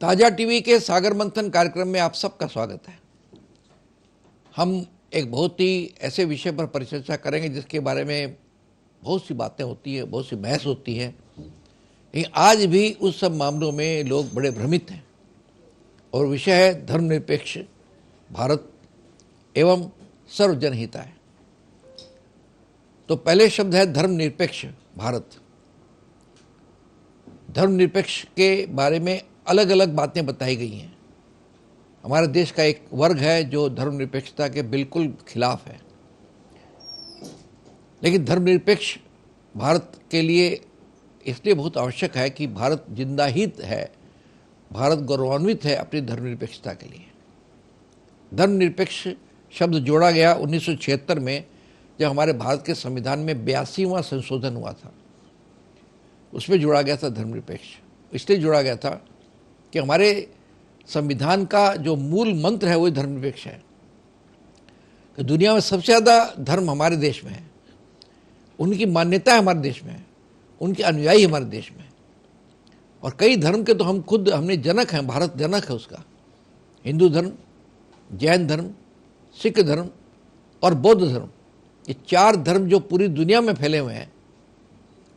ताजा टीवी के सागर मंथन कार्यक्रम में आप सबका स्वागत है। हम एक बहुत ही ऐसे विषय पर परिचर्चा करेंगे जिसके बारे में बहुत सी बातें होती है, बहुत सी बहस होती है, लेकिन आज भी उस सब मामलों में लोग बड़े भ्रमित हैं। और विषय है धर्मनिरपेक्ष भारत एवं सर्वजनहिताय। तो पहले शब्द है धर्मनिरपेक्ष भारत। धर्मनिरपेक्ष के बारे में अलग अलग बातें बताई गई हैं। हमारे देश का एक वर्ग है जो धर्मनिरपेक्षता के बिल्कुल खिलाफ है, लेकिन धर्मनिरपेक्ष भारत के लिए इसलिए बहुत आवश्यक है कि भारत जिंदा ही है, भारत गौरवान्वित है अपनी धर्मनिरपेक्षता के लिए। धर्मनिरपेक्ष शब्द जोड़ा गया 1976 में, जब हमारे भारत के संविधान में 82वां संशोधन हुआ था। उसमें जोड़ा गया था धर्मनिरपेक्ष। इसलिए जोड़ा गया था कि हमारे संविधान का जो मूल मंत्र है वही धर्मनिरपेक्ष है। कि दुनिया में सबसे ज़्यादा धर्म हमारे देश में है, उनकी मान्यता हमारे देश में है, उनके अनुयायी हमारे देश में है। और कई धर्म के तो हमने जनक हैं, भारत जनक है उसका। हिंदू धर्म, जैन धर्म, सिख धर्म और बौद्ध धर्म, ये 4 धर्म जो पूरी दुनिया में फैले हुए हैं,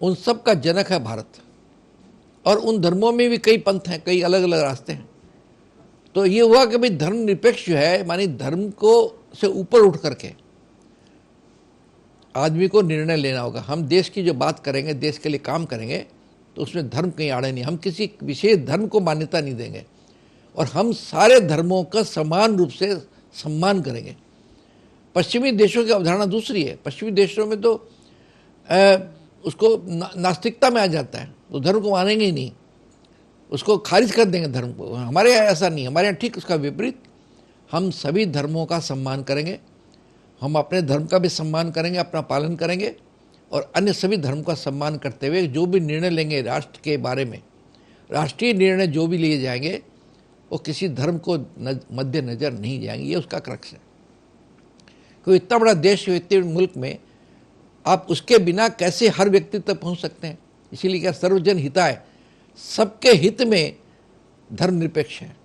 उन सब का जनक है भारत। और उन धर्मों में भी कई पंथ हैं, कई अलग अलग रास्ते हैं। तो ये हुआ कि भाई धर्मनिरपेक्ष जो है, मानी धर्म को से ऊपर उठ करके आदमी को निर्णय लेना होगा। हम देश की जो बात करेंगे, देश के लिए काम करेंगे, तो उसमें धर्म कहीं आड़े नहीं। हम किसी विशेष धर्म को मान्यता नहीं देंगे और हम सारे धर्मों का समान रूप से सम्मान करेंगे। पश्चिमी देशों की अवधारणा दूसरी है। पश्चिमी देशों में तो उसको नास्तिकता में आ जाता है, तो धर्म को मानेंगे ही नहीं, उसको खारिज कर देंगे धर्म को। हमारे यहाँ ऐसा नहीं, हमारे यहाँ ठीक उसका विपरीत। हम सभी धर्मों का सम्मान करेंगे, हम अपने धर्म का भी सम्मान करेंगे, अपना पालन करेंगे और अन्य सभी धर्म का सम्मान करते हुए जो भी निर्णय लेंगे राष्ट्र के बारे में, राष्ट्रीय निर्णय जो भी लिए जाएंगे, वो किसी धर्म को मद्देनजर नहीं जाएंगे। ये उसका क्रक्स है। क्योंकि इतना बड़ा देश, इतने मुल्क में आप उसके बिना कैसे हर व्यक्ति तक पहुंच सकते हैं? इसीलिए क्या सर्वजन हिताय, सबके हित में धर्मनिरपेक्ष है।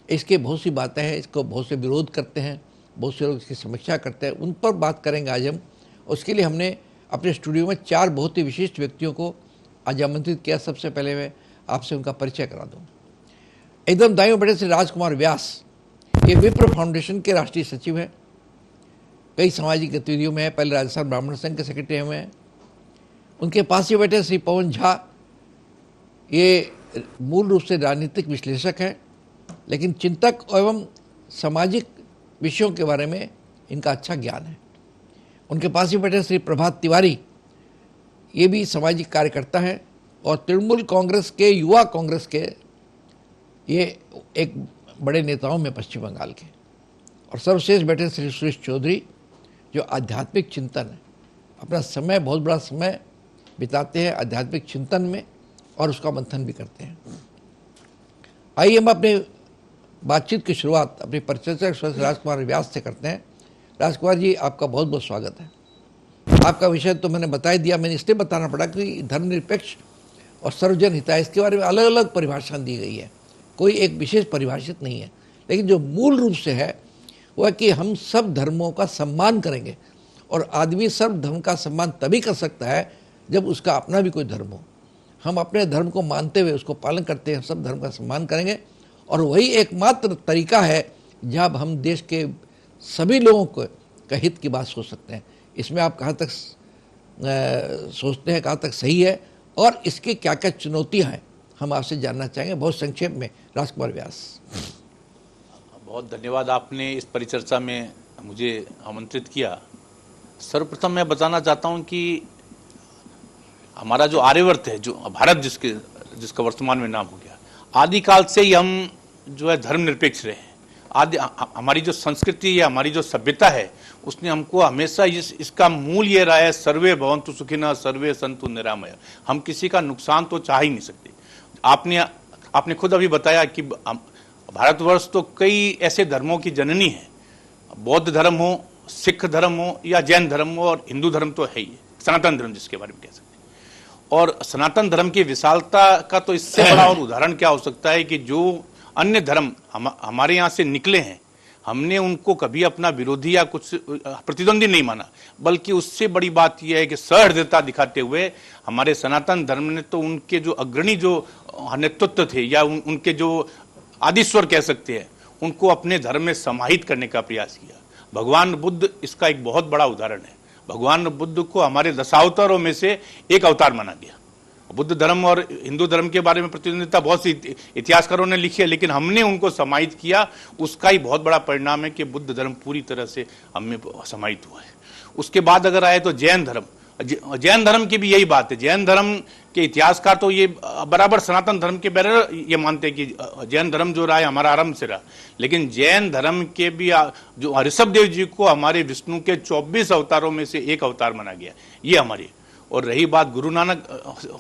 इसके बहुत सी बातें हैं, इसको बहुत से विरोध करते हैं, बहुत से लोग इसकी समीक्षा करते हैं, उन पर बात करेंगे आज हम। उसके लिए हमने अपने स्टूडियो में 4 बहुत ही विशिष्ट व्यक्तियों को आज आमंत्रित किया। सबसे पहले मैं आपसे उनका परिचय करा दूँ। एकदम दाएं बैठे श्री राजकुमार व्यास, ये विप्र फाउंडेशन के राष्ट्रीय सचिव हैं, कई सामाजिक गतिविधियों में है, पहले राजस्थान ब्राह्मण संघ के सेक्रेटरी हुए हैं। उनके पास ही बैठे श्री पवन झा, ये मूल रूप से राजनीतिक विश्लेषक हैं, लेकिन चिंतक एवं सामाजिक विषयों के बारे में इनका अच्छा ज्ञान है। उनके पास ही बैठे श्री प्रभात तिवारी, ये भी सामाजिक कार्यकर्ता हैं और तृणमूल कांग्रेस के, युवा कांग्रेस के ये एक बड़े नेताओं में पश्चिम बंगाल के। और सर्वश्रेष्ठ बैठे श्री सुरेश चौधरी, जो आध्यात्मिक चिंतन है, अपना समय, बहुत बड़ा समय बिताते हैं आध्यात्मिक चिंतन में और उसका मंथन भी करते हैं। आइए हम अपने बातचीत की शुरुआत अपनी परिचर्चा राजकुमार व्यास से करते हैं। राजकुमार जी, आपका बहुत बहुत स्वागत है। आपका विषय तो मैंने बता ही दिया, मैंने इसलिए बताना पड़ा कि धर्मनिरपेक्ष और सर्वजन हिताय, इसके बारे में अलग अलग परिभाषा दी गई है, कोई एक विशेष परिभाषित नहीं है। लेकिन जो मूल रूप से है वह है कि हम सब धर्मों का सम्मान करेंगे। और आदमी सब धर्म का सम्मान तभी कर सकता है जब उसका अपना भी कोई धर्म हो। हम अपने धर्म को मानते हुए उसको पालन करते हैं, सब धर्म का सम्मान करेंगे। और वही एकमात्र तरीका है जब हम देश के सभी लोगों का हित की बात सोच सकते हैं। इसमें आप कहाँ तक सोचते हैं, कहाँ तक सही है और इसकी क्या क्या चुनौतियाँ हैं, हम आपसे जानना चाहेंगे बहुत संक्षेप में। राजकुमार व्यास, बहुत धन्यवाद, आपने इस परिचर्चा में मुझे आमंत्रित किया। सर्वप्रथम मैं बताना चाहता हूं कि हमारा जो आर्यवर्त है, जो भारत जिसका वर्तमान में नाम हो गया, आदिकाल से ही हम जो है धर्मनिरपेक्ष रहे हैं। हमारी जो संस्कृति या हमारी जो सभ्यता है, उसने हमको हमेशा इसका मूल ये रहा है, सर्वे भवन्तु सुखिनः सर्वे सन्तु निरामया। हम किसी का नुकसान तो चाह ही नहीं सकते। आपने खुद अभी बताया कि भारतवर्ष तो कई ऐसे धर्मों की जननी है, बौद्ध धर्म हो, सिख धर्म हो या जैन धर्म हो, और हिंदू धर्म तो है ही, सनातन धर्म जिसके बारे में कह सकते हैं। और सनातन धर्म की विशालता का तो इससे बड़ा और उदाहरण क्या हो सकता है कि जो अन्य धर्म हमारे यहाँ से निकले हैं, हमने उनको कभी अपना विरोधी या कुछ प्रतिद्वंदी नहीं माना, बल्कि उससे बड़ी बात यह है कि सहृदयता दिखाते हुए हमारे सनातन धर्म ने तो उनके जो अग्रणी जो नेतृत्व थे या उनके जो आदिश्वर कह सकते हैं, उनको अपने धर्म में समाहित करने का प्रयास किया। भगवान बुद्ध इसका एक बहुत बड़ा उदाहरण है। भगवान बुद्ध को हमारे दशावतारों में से एक अवतार माना गया। बुद्ध धर्म और हिंदू धर्म के बारे में प्रतिनिधिता बहुत सी इतिहासकारों ने लिखी है, लेकिन हमने उनको समाहित किया। उसका ही बहुत बड़ा परिणाम है कि बुद्ध धर्म पूरी तरह से हमें समाहित हुआ है। उसके बाद अगर आए तो जैन धर्म, जैन धर्म की भी यही बात है। जैन धर्म के इतिहासकार तो ये बराबर सनातन धर्म के बराबर ये मानते हैं कि जैन धर्म जो रहा है हमारा आरंभ से रहा, लेकिन जैन धर्म के भी जो ऋषभ देव जी को हमारे विष्णु के 24 अवतारों में से एक अवतार माना गया, ये हमारी। और रही बात गुरु नानक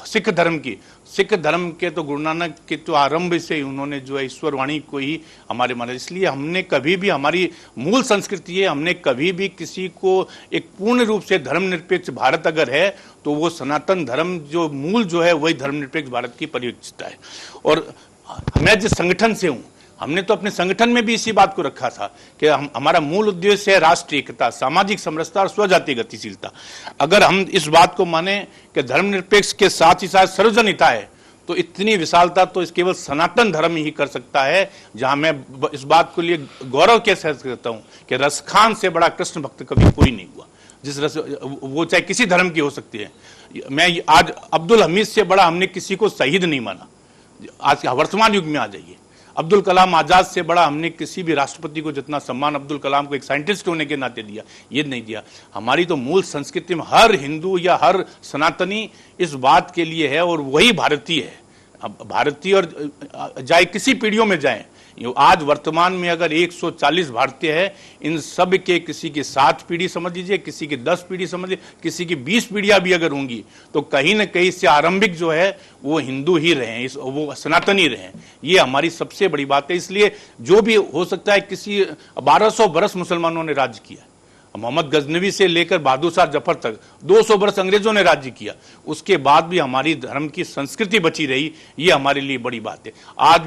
सिख धर्म की, सिख धर्म के तो गुरु नानक के तो आरंभ से ही उन्होंने जो है ईश्वर वाणी को ही हमारे माना। इसलिए हमने कभी भी, हमारी मूल संस्कृति है, हमने कभी भी किसी को एक पूर्ण रूप से धर्मनिरपेक्ष भारत अगर है तो वो सनातन धर्म जो मूल जो है वही धर्मनिरपेक्ष भारत की परिविशेषता है। और मैं जिस संगठन से हूँ, हमने तो अपने संगठन में भी इसी बात को रखा था कि हमारा मूल उद्देश्य है राष्ट्रीय एकता, सामाजिक समरसता और स्वजातीय गतिशीलता। अगर हम इस बात को माने कि धर्मनिरपेक्ष के साथ ही साथ सर्वजनिता है, तो इतनी विशालता तो इस केवल सनातन धर्म ही कर सकता है। जहां मैं इस बात को लिए गौरव के साथ कहता हूं कि रसखान से बड़ा कृष्ण भक्त कभी कोई नहीं हुआ। जिस रस, वो चाहे किसी धर्म की हो सकती है। मैं आज अब्दुल हमीद से बड़ा हमने किसी को शहीद नहीं माना। आज वर्तमान युग में आ जाइए, अब्दुल कलाम आजाद से बड़ा हमने किसी भी राष्ट्रपति को जितना सम्मान अब्दुल कलाम को एक साइंटिस्ट होने के नाते दिया, ये नहीं दिया। हमारी तो मूल संस्कृति में हर हिंदू या हर सनातनी इस बात के लिए है, और वही भारतीय है। अब भारतीय और जाए किसी पीढ़ियों में जाएं, आज वर्तमान में अगर 140 भारतीय है, इन सब के किसी की 7 पीढ़ी समझ लीजिए, किसी की 10 पीढ़ी समझ लीजिए, किसी की 20 पीढ़ियां भी अगर होंगी, तो कहीं ना कहीं से आरंभिक जो है वो हिंदू ही रहे, वो सनातनी रहे। ये हमारी सबसे बड़ी बात है। इसलिए जो भी हो सकता है, किसी 1200 बरस मुसलमानों ने राज्य किया, मोहम्मद गजनवी से लेकर बहादुर शाह जफर तक 200 वर्ष अंग्रेजों ने राज्य किया, उसके बाद भी हमारी धर्म की संस्कृति बची रही। ये हमारे लिए बड़ी बात है। आज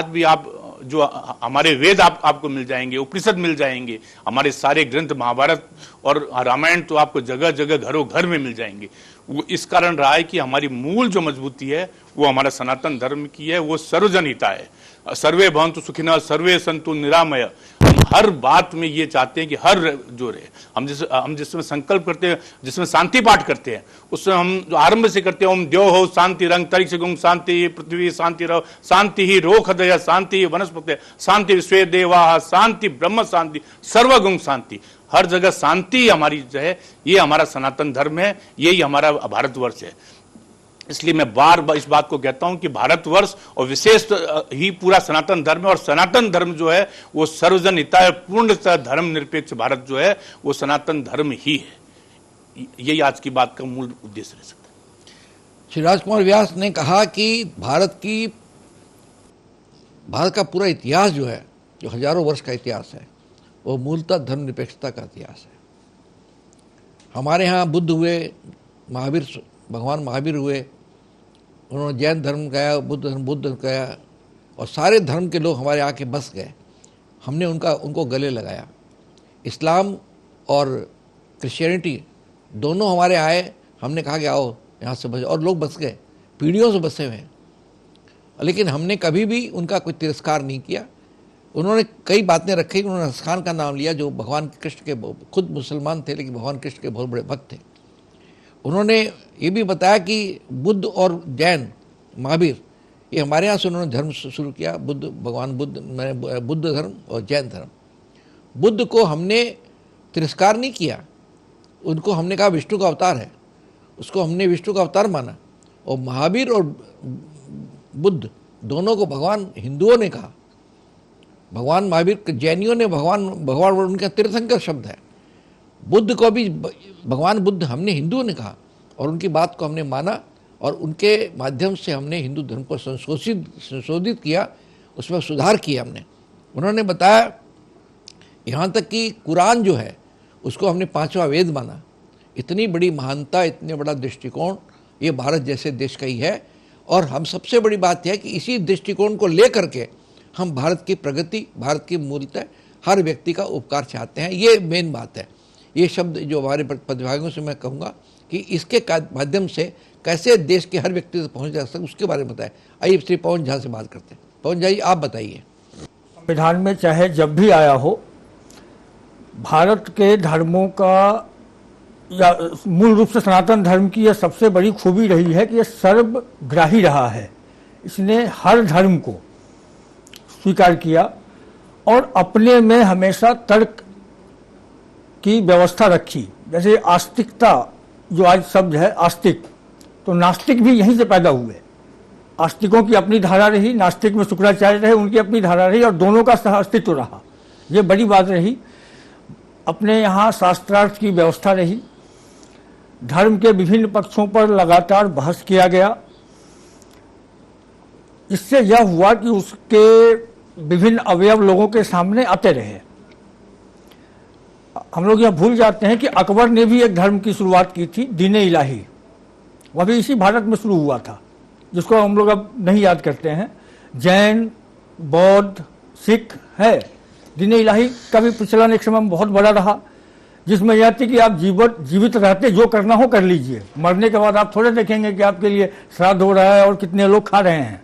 भी आप जो हमारे वेद आपको मिल जाएंगे, उपनिषद मिल जाएंगे, हमारे सारे ग्रंथ महाभारत और रामायण तो आपको जगह जगह घरों घर में मिल जाएंगे। वो इस कारण रहा है कि हमारी मूल जो मजबूती है वो हमारा सनातन धर्म की है, वो सर्वजनिता है। सर्वे भवन्तु सुखिनः सर्वे सन्तु निरामय। हम हर बात में ये चाहते हैं कि हर जो रहे, हम जिसमें संकल्प करते हैं, जिसमें शांति पाठ करते हैं, उसमें हम जो आरंभ से करते हैं, ओम द्यो हो शांति रंग तरिक्ष गुंग शांति पृथ्वी शांति रहो शांति ही रोख दया शांति ही वनस्पति शांति विश्वे देवा शांति ब्रह्म शांति सर्वगुण शांति। हर जगह शांति हमारी जो है, ये हमारा सनातन धर्म है, यही हमारा भारतवर्ष है। इसलिए मैं बार बार इस बात को कहता हूं कि भारतवर्ष और विशेष ही पूरा सनातन धर्म है, और सनातन धर्म जो है वो सर्वजन हिताय पूर्णतः धर्म निरपेक्ष भारत जो है वो सनातन धर्म ही है। यही आज की बात का मूल उद्देश्य रह सकता है। श्री राजकुमार व्यास ने कहा कि भारत का पूरा इतिहास जो है, जो हजारों वर्ष का इतिहास है, वो मूलतः धर्मनिरपेक्षता का इतिहास है। हमारे यहाँ बुद्ध हुए, भगवान महावीर हुए, उन्होंने जैन धर्म गया, बुद्ध गया, और सारे धर्म के लोग हमारे आके बस गए। हमने उनको गले लगाया। इस्लाम और क्रिश्चियनिटी दोनों हमारे आए, हमने कहा कि आओ यहाँ से बस, और लोग बस गए, पीढ़ियों से बसे हुए हैं। लेकिन हमने कभी भी उनका कोई तिरस्कार नहीं किया। उन्होंने कई बातें रखी। उन्होंने रसखान का नाम लिया, जो भगवान कृष्ण के, खुद मुसलमान थे लेकिन भगवान कृष्ण के बहुत बड़े भक्त थे। उन्होंने ये भी बताया कि बुद्ध और जैन, महावीर, ये हमारे यहाँ से उन्होंने धर्म शुरू किया। भगवान बुद्ध धर्म और जैन धर्म। बुद्ध को हमने तिरस्कार नहीं किया, उनको हमने कहा विष्णु का अवतार है, उसको हमने विष्णु का अवतार माना। और महावीर और बुद्ध दोनों को भगवान हिंदुओं ने कहा। भगवान महावीर, जैनियों ने भगवान उनका तीर्थंकर शब्द है। बुद्ध को भी भगवान बुद्ध हमने हिंदुओं ने कहा, और उनकी बात को हमने माना, और उनके माध्यम से हमने हिंदू धर्म को संशोधित किया, उसमें सुधार किया हमने। उन्होंने बताया यहाँ तक कि कुरान जो है उसको हमने 5वां वेद माना। इतनी बड़ी महानता, इतने बड़ा दृष्टिकोण ये भारत जैसे देश का ही है। और हम सबसे बड़ी बात यह है कि इसी दृष्टिकोण को लेकर के हम भारत की प्रगति, भारत की मूलतः हर व्यक्ति का उपकार चाहते हैं। ये मेन बात है। ये शब्द जो हमारे प्रतिभागियों से मैं कहूँगा कि इसके माध्यम से कैसे देश के हर व्यक्ति तक पहुँच जा सकते उसके बारे में बताएं। आइए श्री पवन झा से बात करते हैं। पवन झा जी, आप बताइए। संविधान में चाहे जब भी आया हो, भारत के धर्मों का या मूल रूप से सनातन धर्म की यह सबसे बड़ी खूबी रही है कि यह सर्वग्राही रहा है। इसने हर धर्म को स्वीकार किया और अपने में हमेशा तर्क की व्यवस्था रखी। जैसे आस्तिकता, जो आज शब्द है आस्तिक, तो नास्तिक भी यहीं से पैदा हुए। आस्तिकों की अपनी धारा रही, नास्तिक में शुक्राचार्य रहे, उनकी अपनी धारा रही और दोनों का सह अस्तित्व रहा। ये बड़ी बात रही। अपने यहाँ शास्त्रार्थ की व्यवस्था रही। धर्म के विभिन्न पक्षों पर लगातार बहस किया गया। इससे यह हुआ कि उसके विभिन्न अवयव लोगों के सामने आते रहे। हम लोग यह भूल जाते हैं कि अकबर ने भी एक धर्म की शुरुआत की थी, दीन-ए इलाही। वह भी इसी भारत में शुरू हुआ था, जिसको हम लोग अब नहीं याद करते हैं। जैन, बौद्ध, सिख है। दीन-ए इलाही का भी प्रचलन एक समय में बहुत बड़ा रहा, जिसमें यह थी कि आप जीवित रहते जो करना हो कर लीजिए, मरने के बाद आप थोड़े देखेंगे कि आपके लिए श्राद्ध हो रहा है और कितने लोग खा रहे हैं।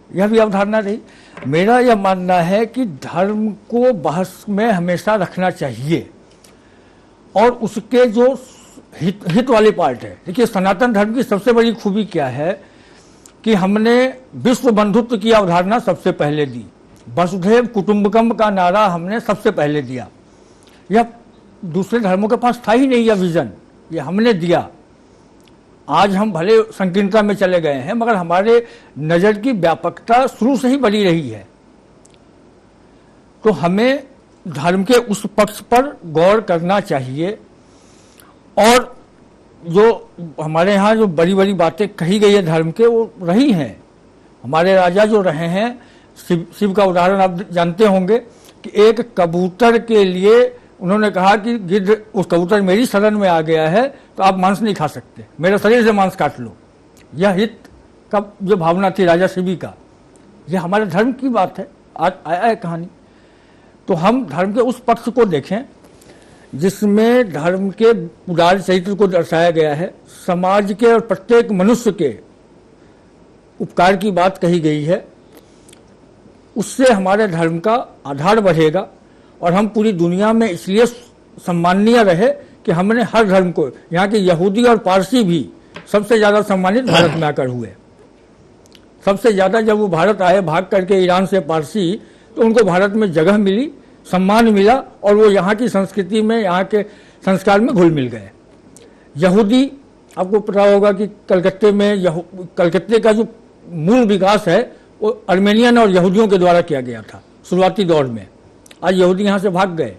यह भी अवधारणा रही। मेरा यह मानना है कि धर्म को बहस में हमेशा रखना चाहिए और उसके जो हित वाली पार्ट है। देखिए, सनातन धर्म की सबसे बड़ी खूबी क्या है कि हमने विश्व बंधुत्व की अवधारणा सबसे पहले दी। वसुधैव कुटुंबकम का नारा हमने सबसे पहले दिया। यह दूसरे धर्मों के पास था ही नहीं, यह विजन ये हमने दिया। आज हम भले संकीर्णता में चले गए हैं, मगर हमारे नज़र की व्यापकता शुरू से ही बनी रही है। तो हमें धर्म के उस पक्ष पर गौर करना चाहिए। और जो हमारे यहाँ जो बड़ी बड़ी बातें कही गई है धर्म के, वो रही हैं। हमारे राजा जो रहे हैं, शिव का उदाहरण आप जानते होंगे कि एक कबूतर के लिए उन्होंने कहा कि गिद्ध, उस कबूतर मेरी शरण में आ गया है तो आप मांस नहीं खा सकते, मेरे शरीर से मांस काट लो। यह हित का जो भावना थी राजा शिवी का, यह हमारे धर्म की बात है। आज आया है कहानी। तो हम धर्म के उस पक्ष को देखें जिसमें धर्म के उदार चरित्र को दर्शाया गया है, समाज के और प्रत्येक मनुष्य के उपकार की बात कही गई है। उससे हमारे धर्म का आधार बढ़ेगा और हम पूरी दुनिया में इसलिए सम्माननीय रहे कि हमने हर धर्म को, यहाँ के यहूदी और पारसी भी सबसे ज़्यादा सम्मानित भारत में आकर हुए। सबसे ज़्यादा जब वो भारत आए भाग करके ईरान से पारसी, तो उनको भारत में जगह मिली, सम्मान मिला और वो यहाँ की संस्कृति में, यहाँ के संस्कार में घुल मिल गए। यहूदी, आपको पता होगा कि कलकत्ते का जो मूल विकास है वो अर्मेनियन और यहूदियों के द्वारा किया गया था शुरुआती दौर में। आज यहूदी यहाँ से भाग गए।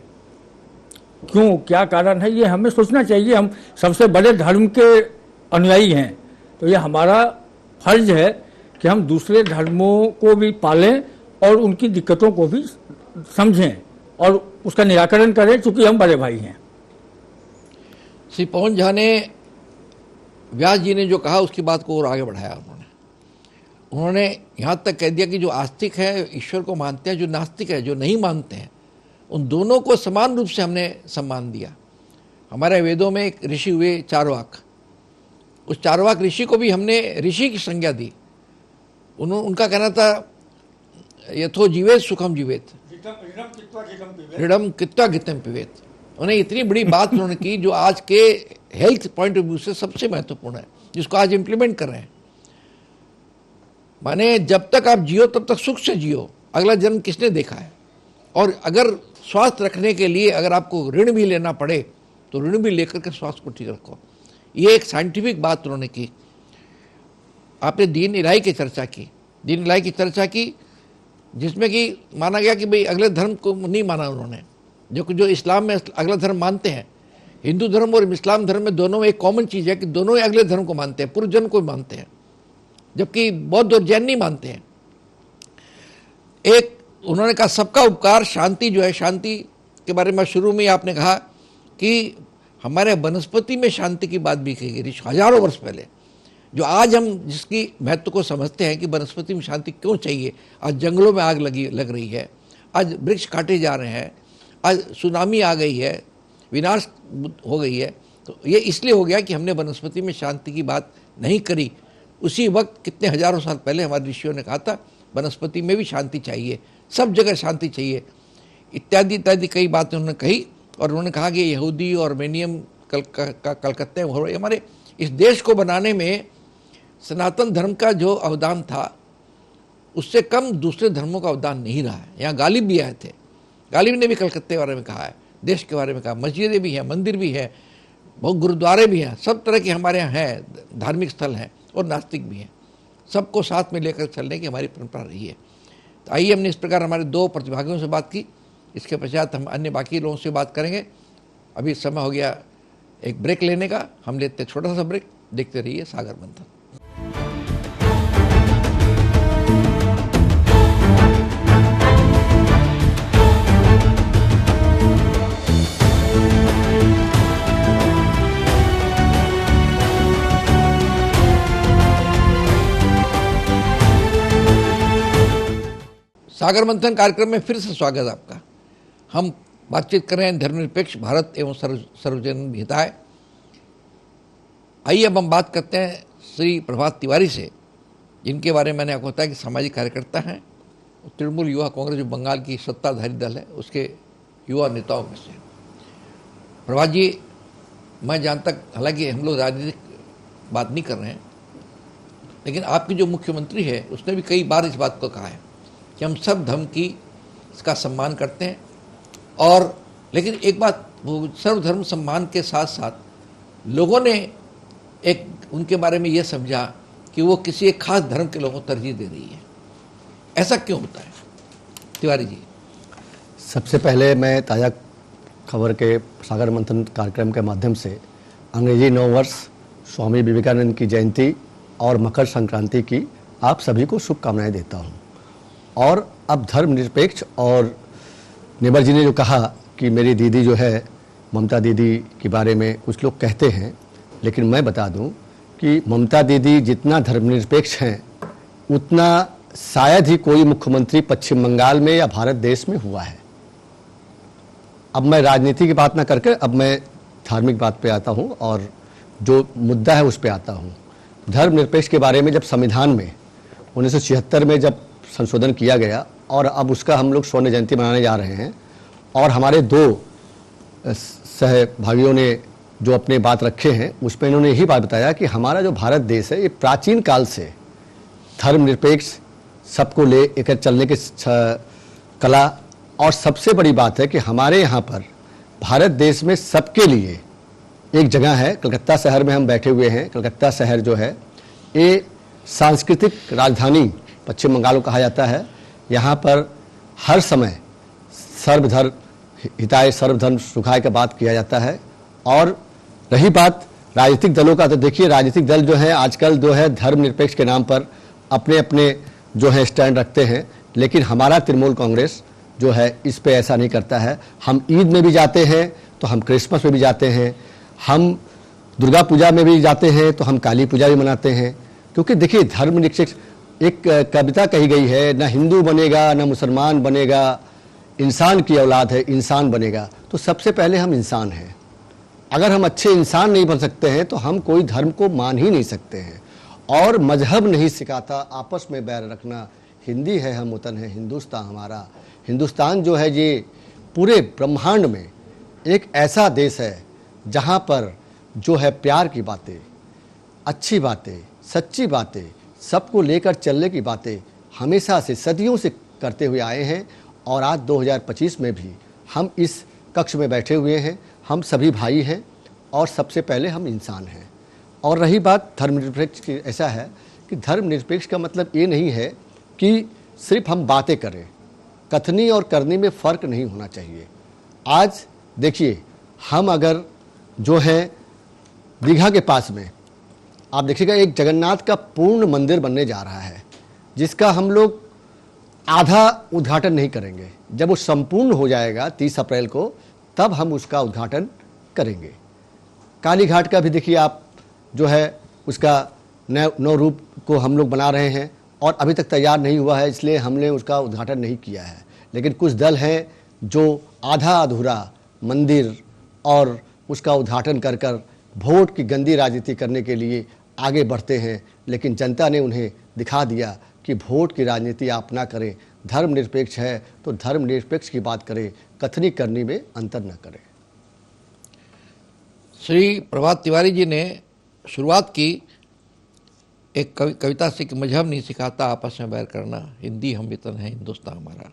क्यों, क्या कारण है, ये हमें सोचना चाहिए। हम सबसे बड़े धर्म के अनुयायी हैं, तो ये हमारा फर्ज है कि हम दूसरे धर्मों को भी पालें और उनकी दिक्कतों को भी समझें और उसका निराकरण करें, चूंकि हम बड़े भाई हैं। श्री पवन झा ने, व्यास जी ने जो कहा उसकी बात को और आगे बढ़ाया। उन्होंने यहाँ तक कह दिया कि जो आस्तिक है ईश्वर को मानते हैं, जो नास्तिक है, जो नहीं मानते हैं, उन दोनों को समान रूप से हमने सम्मान दिया। हमारे वेदों में एक ऋषि हुए चारवाक, उस चारवाक ऋषि को भी हमने ऋषि की संज्ञा दी। उनका कहना था यथो जीवेत सुखम जीवेत, ऋणम कित्वा घितम पिबेत। उन्हें इतनी बड़ी बात उन्होंने की जो आज के हेल्थ पॉइंट ऑफ व्यू से सबसे महत्वपूर्ण है, जिसको आज इम्प्लीमेंट कर रहे हैं। माने जब तक आप जियो तब तक सुख से जियो, अगला जन्म किसने देखा है। और अगर स्वास्थ्य रखने के लिए अगर आपको ऋण भी लेना पड़े तो ऋण भी लेकर के स्वास्थ्य को ठीक रखो। ये एक साइंटिफिक बात उन्होंने की। आपने दीन इलाही की चर्चा की, दीन इलाही की चर्चा की, जिसमें कि माना गया कि भाई अगले धर्म को नहीं माना उन्होंने। जो इस्लाम में अगला धर्म मानते हैं, हिंदू धर्म और इस्लाम धर्म में दोनों में एक कॉमन चीज़ है कि दोनों ही अगले धर्म को मानते हैं, पूर्व जन्म को मानते हैं, जबकि बौद्ध और जैन नहीं मानते हैं। एक उन्होंने कहा सबका उपकार, शांति जो है, शांति के बारे में शुरू में आपने कहा कि हमारे वनस्पति में शांति की बात भी कही गई हजारों वर्ष पहले। जो आज हम जिसकी महत्व को समझते हैं कि वनस्पति में शांति क्यों चाहिए, आज जंगलों में आग लग रही है, आज वृक्ष काटे जा रहे हैं, आज सुनामी आ गई है, विनाश हो गई है, तो ये इसलिए हो गया कि हमने वनस्पति में शांति की बात नहीं करी। उसी वक्त कितने हजारों साल पहले हमारे ऋषियों ने कहा था वनस्पति में भी शांति चाहिए, सब जगह शांति चाहिए, इत्यादि इत्यादि कई बातें उन्होंने कही। और उन्होंने कहा कि यहूदी और आर्मेनियन कलकत्ते में हमारे इस देश को बनाने में सनातन धर्म का जो अवदान था उससे कम दूसरे धर्मों का अवदान नहीं रहा है। यहाँ गालिब भी आए थे, गालिब ने भी कलकत्ते के बारे में कहा है, देश के बारे में कहा, मस्जिदें भी हैं, मंदिर भी हैं, बहुत गुरुद्वारे भी हैं, सब तरह के हमारे यहाँ हैं, धार्मिक स्थल हैं और नास्तिक भी हैं। सबको साथ में लेकर चलने की हमारी परंपरा रही है। तो आइए, हमने इस प्रकार हमारे 2 प्रतिभागियों से बात की, इसके पश्चात हम अन्य बाकी लोगों से बात करेंगे। अभी समय हो गया एक ब्रेक लेने का, हम लेते छोटा सा ब्रेक, देखते रहिए सागर मंथन। सागर मंथन कार्यक्रम में फिर से स्वागत है आपका। हम बातचीत कर रहे हैं धर्मनिरपेक्ष भारत एवं सर्वजन हिताय। आइए अब हम बात करते हैं श्री प्रभात तिवारी से, जिनके बारे में मैंने आपको बताया कि सामाजिक कार्यकर्ता हैं, तृणमूल युवा कांग्रेस जो बंगाल की सत्ताधारी दल है उसके युवा नेताओं में से। प्रभात जी, मैं जहाँ तक, हालांकि हम लोग राजनीतिक बात नहीं कर रहे हैं, लेकिन आपकी जो मुख्यमंत्री है उसने भी कई बार इस बात को कहा है कि हम सब धर्म की इसका सम्मान करते हैं, और लेकिन एक बात, वो सर्वधर्म सम्मान के साथ साथ लोगों ने एक उनके बारे में ये समझा कि वो किसी एक खास धर्म के लोगों को तरजीह दे रही है। ऐसा क्यों होता है तिवारी जी? सबसे पहले मैं ताज़ा खबर के सागर मंथन कार्यक्रम के माध्यम से अंग्रेजी नव वर्ष, स्वामी विवेकानंद की जयंती और मकर संक्रांति की आप सभी को शुभकामनाएं देता हूं। और अब धर्मनिरपेक्ष, और नेबर जी ने जो कहा कि मेरी दीदी जो है ममता दीदी के बारे में कुछ लोग कहते हैं, लेकिन मैं बता दूं कि ममता दीदी जितना धर्मनिरपेक्ष हैं उतना शायद ही कोई मुख्यमंत्री पश्चिम बंगाल में या भारत देश में हुआ है। अब मैं राजनीति की बात ना करके अब मैं धार्मिक बात पे आता हूं और जो मुद्दा है उस पे आता हूं। धर्मनिरपेक्ष के बारे में जब संविधान में 1976 में जब संशोधन किया गया और अब उसका हम लोग स्वर्ण जयंती मनाने जा रहे हैं, और हमारे 2 सहभागियों ने जो अपने बात रखे हैं उसमें इन्होंने यही बात बताया कि हमारा जो भारत देश है ये प्राचीन काल से धर्मनिरपेक्ष, सबको ले एक चलने की कला, और सबसे बड़ी बात है कि हमारे यहाँ पर भारत देश में सबके लिए एक जगह है। कलकत्ता शहर में हम बैठे हुए हैं। कलकत्ता शहर जो है ये सांस्कृतिक राजधानी पश्चिम बंगाल को कहा जाता है। यहाँ पर हर समय सर्वधर्म हिताय सर्वधर्म सुखाय का बात किया जाता है। और रही बात राजनीतिक दलों का, तो देखिए राजनीतिक दल जो है आजकल जो है धर्मनिरपेक्ष के नाम पर अपने अपने जो है स्टैंड रखते हैं, लेकिन हमारा तृणमूल कांग्रेस जो है इस पे ऐसा नहीं करता है। हम ईद में भी जाते हैं तो हम क्रिसमस में भी जाते हैं, हम दुर्गा पूजा में भी जाते हैं तो हम काली पूजा भी मनाते हैं। क्योंकि देखिए धर्मनिरपेक्ष, एक कविता कही गई है, ना हिंदू बनेगा ना मुसलमान बनेगा, इंसान की औलाद है इंसान बनेगा। तो सबसे पहले हम इंसान हैं। अगर हम अच्छे इंसान नहीं बन सकते हैं तो हम कोई धर्म को मान ही नहीं सकते हैं। और मजहब नहीं सिखाता आपस में बैर रखना, हिंदी है हम वतन है हिंदुस्तान हमारा। हिंदुस्तान जो है ये पूरे ब्रह्मांड में एक ऐसा देश है जहाँ पर जो है प्यार की बातें, अच्छी बातें, सच्ची बातें, सबको लेकर चलने की बातें हमेशा से सदियों से करते हुए आए हैं। और आज 2025 में भी हम इस कक्ष में बैठे हुए हैं, हम सभी भाई हैं और सबसे पहले हम इंसान हैं। और रही बात धर्मनिरपेक्ष की, ऐसा है कि धर्मनिरपेक्ष का मतलब ये नहीं है कि सिर्फ हम बातें करें, कथनी और करनी में फ़र्क नहीं होना चाहिए। आज देखिए हम अगर जो है दीघा के पास में आप देखिएगा एक जगन्नाथ का पूर्ण मंदिर बनने जा रहा है, जिसका हम लोग आधा उद्घाटन नहीं करेंगे। जब वो संपूर्ण हो जाएगा 30 अप्रैल को, तब हम उसका उद्घाटन करेंगे। कालीघाट का भी देखिए आप जो है उसका नौ रूप को हम लोग बना रहे हैं और अभी तक तैयार नहीं हुआ है, इसलिए हमने उसका उद्घाटन नहीं किया है। लेकिन कुछ दल हैं जो आधा अधूरा मंदिर और उसका उद्घाटन कर कर वोट की गंदी राजनीति करने के लिए आगे बढ़ते हैं। लेकिन जनता ने उन्हें दिखा दिया कि वोट की राजनीति आप ना करें, धर्मनिरपेक्ष है तो धर्मनिरपेक्ष की बात करें, कथनी करनी में अंतर न करें। श्री प्रभात तिवारी जी ने शुरुआत की एक कविता से कि मजहब नहीं सिखाता आपस में बैर करना, हिंदी हम वतन है हिंदुस्तान हमारा।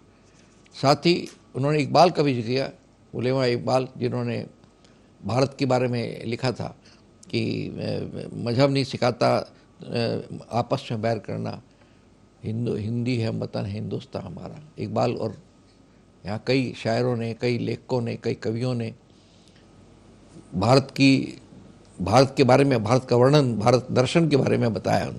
साथ ही उन्होंने इकबाल का भी जिक्र किया, उलेमा इकबाल जिन्होंने भारत के बारे में लिखा था कि मजहब नहीं सिखाता आपस में बैर करना, हिंदी है वतन है हिंदुस्तान हमारा। इकबाल और यहाँ कई शायरों ने, कई लेखकों ने, कई कवियों ने भारत के बारे में, भारत का वर्णन, भारत दर्शन के बारे में बताया।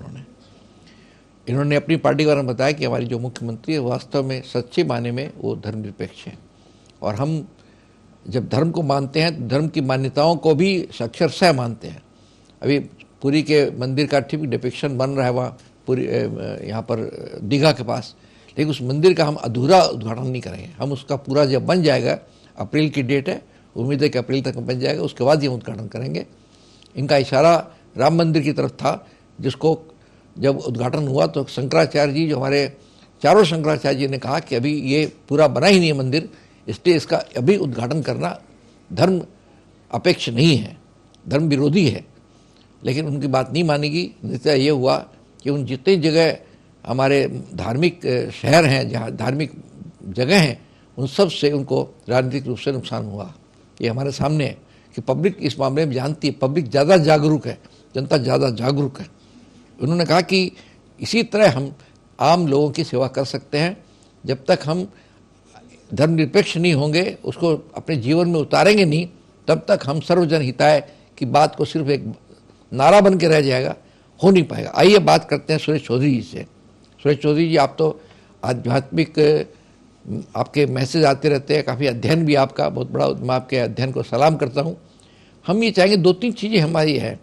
इन्होंने अपनी पार्टी के बारे में बताया कि हमारी जो मुख्यमंत्री है वास्तव में सच्चे मायने में वो धर्मनिरपेक्ष है, और हम जब धर्म को मानते हैं तो धर्म की मान्यताओं को भी अक्षरशः मानते हैं। अभी पुरी के मंदिर का ठीक डिपिक्शन बन रहा है वहाँ पूरी यहाँ पर दीघा के पास, लेकिन उस मंदिर का हम अधूरा उद्घाटन नहीं करेंगे। हम उसका पूरा जब बन जाएगा, अप्रैल की डेट है, उम्मीद है कि अप्रैल तक बन जाएगा, उसके बाद ही हम उद्घाटन करेंगे। इनका इशारा राम मंदिर की तरफ था, जिसको जब उद्घाटन हुआ तो शंकराचार्य जी, जो हमारे चारों शंकराचार्य जी ने कहा कि अभी ये पूरा बना ही नहीं है मंदिर, इसलिए इसका अभी उद्घाटन करना धर्म अपेक्ष नहीं है, धर्म विरोधी है। लेकिन उनकी बात नहीं मानेगी। नतीजा ये हुआ कि उन जितनी जगह हमारे धार्मिक शहर हैं, जहाँ धार्मिक जगह हैं, उन सब से उनको राजनीतिक रूप से नुकसान हुआ। ये हमारे सामने है कि पब्लिक इस मामले में जानती है, पब्लिक ज़्यादा जागरूक है, जनता ज़्यादा जागरूक है। उन्होंने कहा कि इसी तरह हम आम लोगों की सेवा कर सकते हैं, जब तक हम धर्मनिरपेक्ष नहीं होंगे, उसको अपने जीवन में उतारेंगे नहीं, तब तक हम सर्वजन हिताय की बात को सिर्फ एक नारा बन के रह जाएगा, हो नहीं पाएगा। आइए बात करते हैं सुरेश चौधरी जी से। सुरेश चौधरी जी, आप तो आध्यात्मिक, आपके मैसेज आते रहते हैं, काफ़ी अध्ययन भी आपका बहुत बड़ा, मैं आपके अध्ययन को सलाम करता हूँ। हम ये चाहेंगे 2-3 चीज़ें हमारी है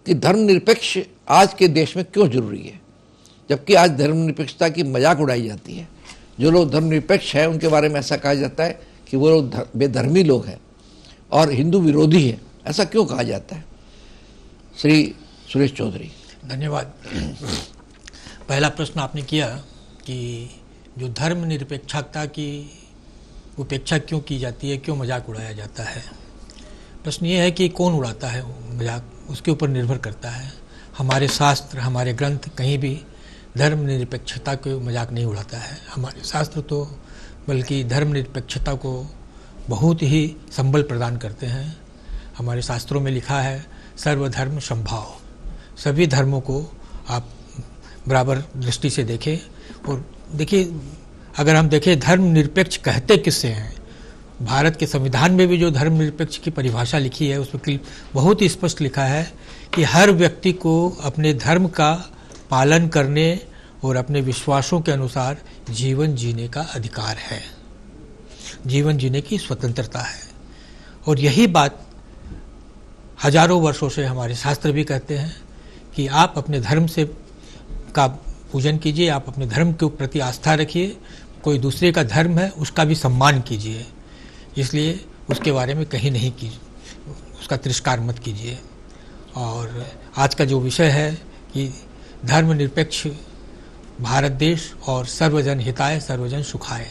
कि धर्मनिरपेक्ष आज के देश में क्यों जरूरी है, जबकि आज धर्मनिरपेक्षता की मजाक उड़ाई जाती है। जो लोग धर्मनिरपेक्ष हैं उनके बारे में ऐसा कहा जाता है कि वो लोग बेधर्मी लोग हैं और हिंदू विरोधी है। ऐसा क्यों कहा जाता है? श्री सुरेश चौधरी। धन्यवाद। पहला प्रश्न आपने किया कि जो धर्मनिरपेक्षता की उपेक्षा क्यों की जाती है, क्यों मजाक उड़ाया जाता है। प्रश्न ये है कि कौन उड़ाता है मजाक, उसके ऊपर निर्भर करता है। हमारे शास्त्र, हमारे ग्रंथ कहीं भी धर्मनिरपेक्षता को मजाक नहीं उड़ाता है। हमारे शास्त्र तो बल्कि धर्मनिरपेक्षता को बहुत ही संबल प्रदान करते हैं। हमारे शास्त्रों में लिखा है सर्वधर्म समभाव, सभी धर्मों को आप बराबर दृष्टि से देखें। और देखिए, अगर हम देखें धर्मनिरपेक्ष कहते किससे हैं, भारत के संविधान में भी जो धर्मनिरपेक्ष की परिभाषा लिखी है उसमें बहुत ही स्पष्ट लिखा है कि हर व्यक्ति को अपने धर्म का पालन करने और अपने विश्वासों के अनुसार जीवन जीने का अधिकार है, जीवन जीने की स्वतंत्रता है। और यही बात हजारों वर्षों से हमारे शास्त्र भी कहते हैं कि आप अपने धर्म से का पूजन कीजिए, आप अपने धर्म के प्रति आस्था रखिए, कोई दूसरे का धर्म है उसका भी सम्मान कीजिए, इसलिए उसके बारे में कहीं नहीं कीजिए, उसका तिरस्कार मत कीजिए। और आज का जो विषय है कि धर्मनिरपेक्ष भारत देश और सर्वजन हिताय सर्वजन सुखाय,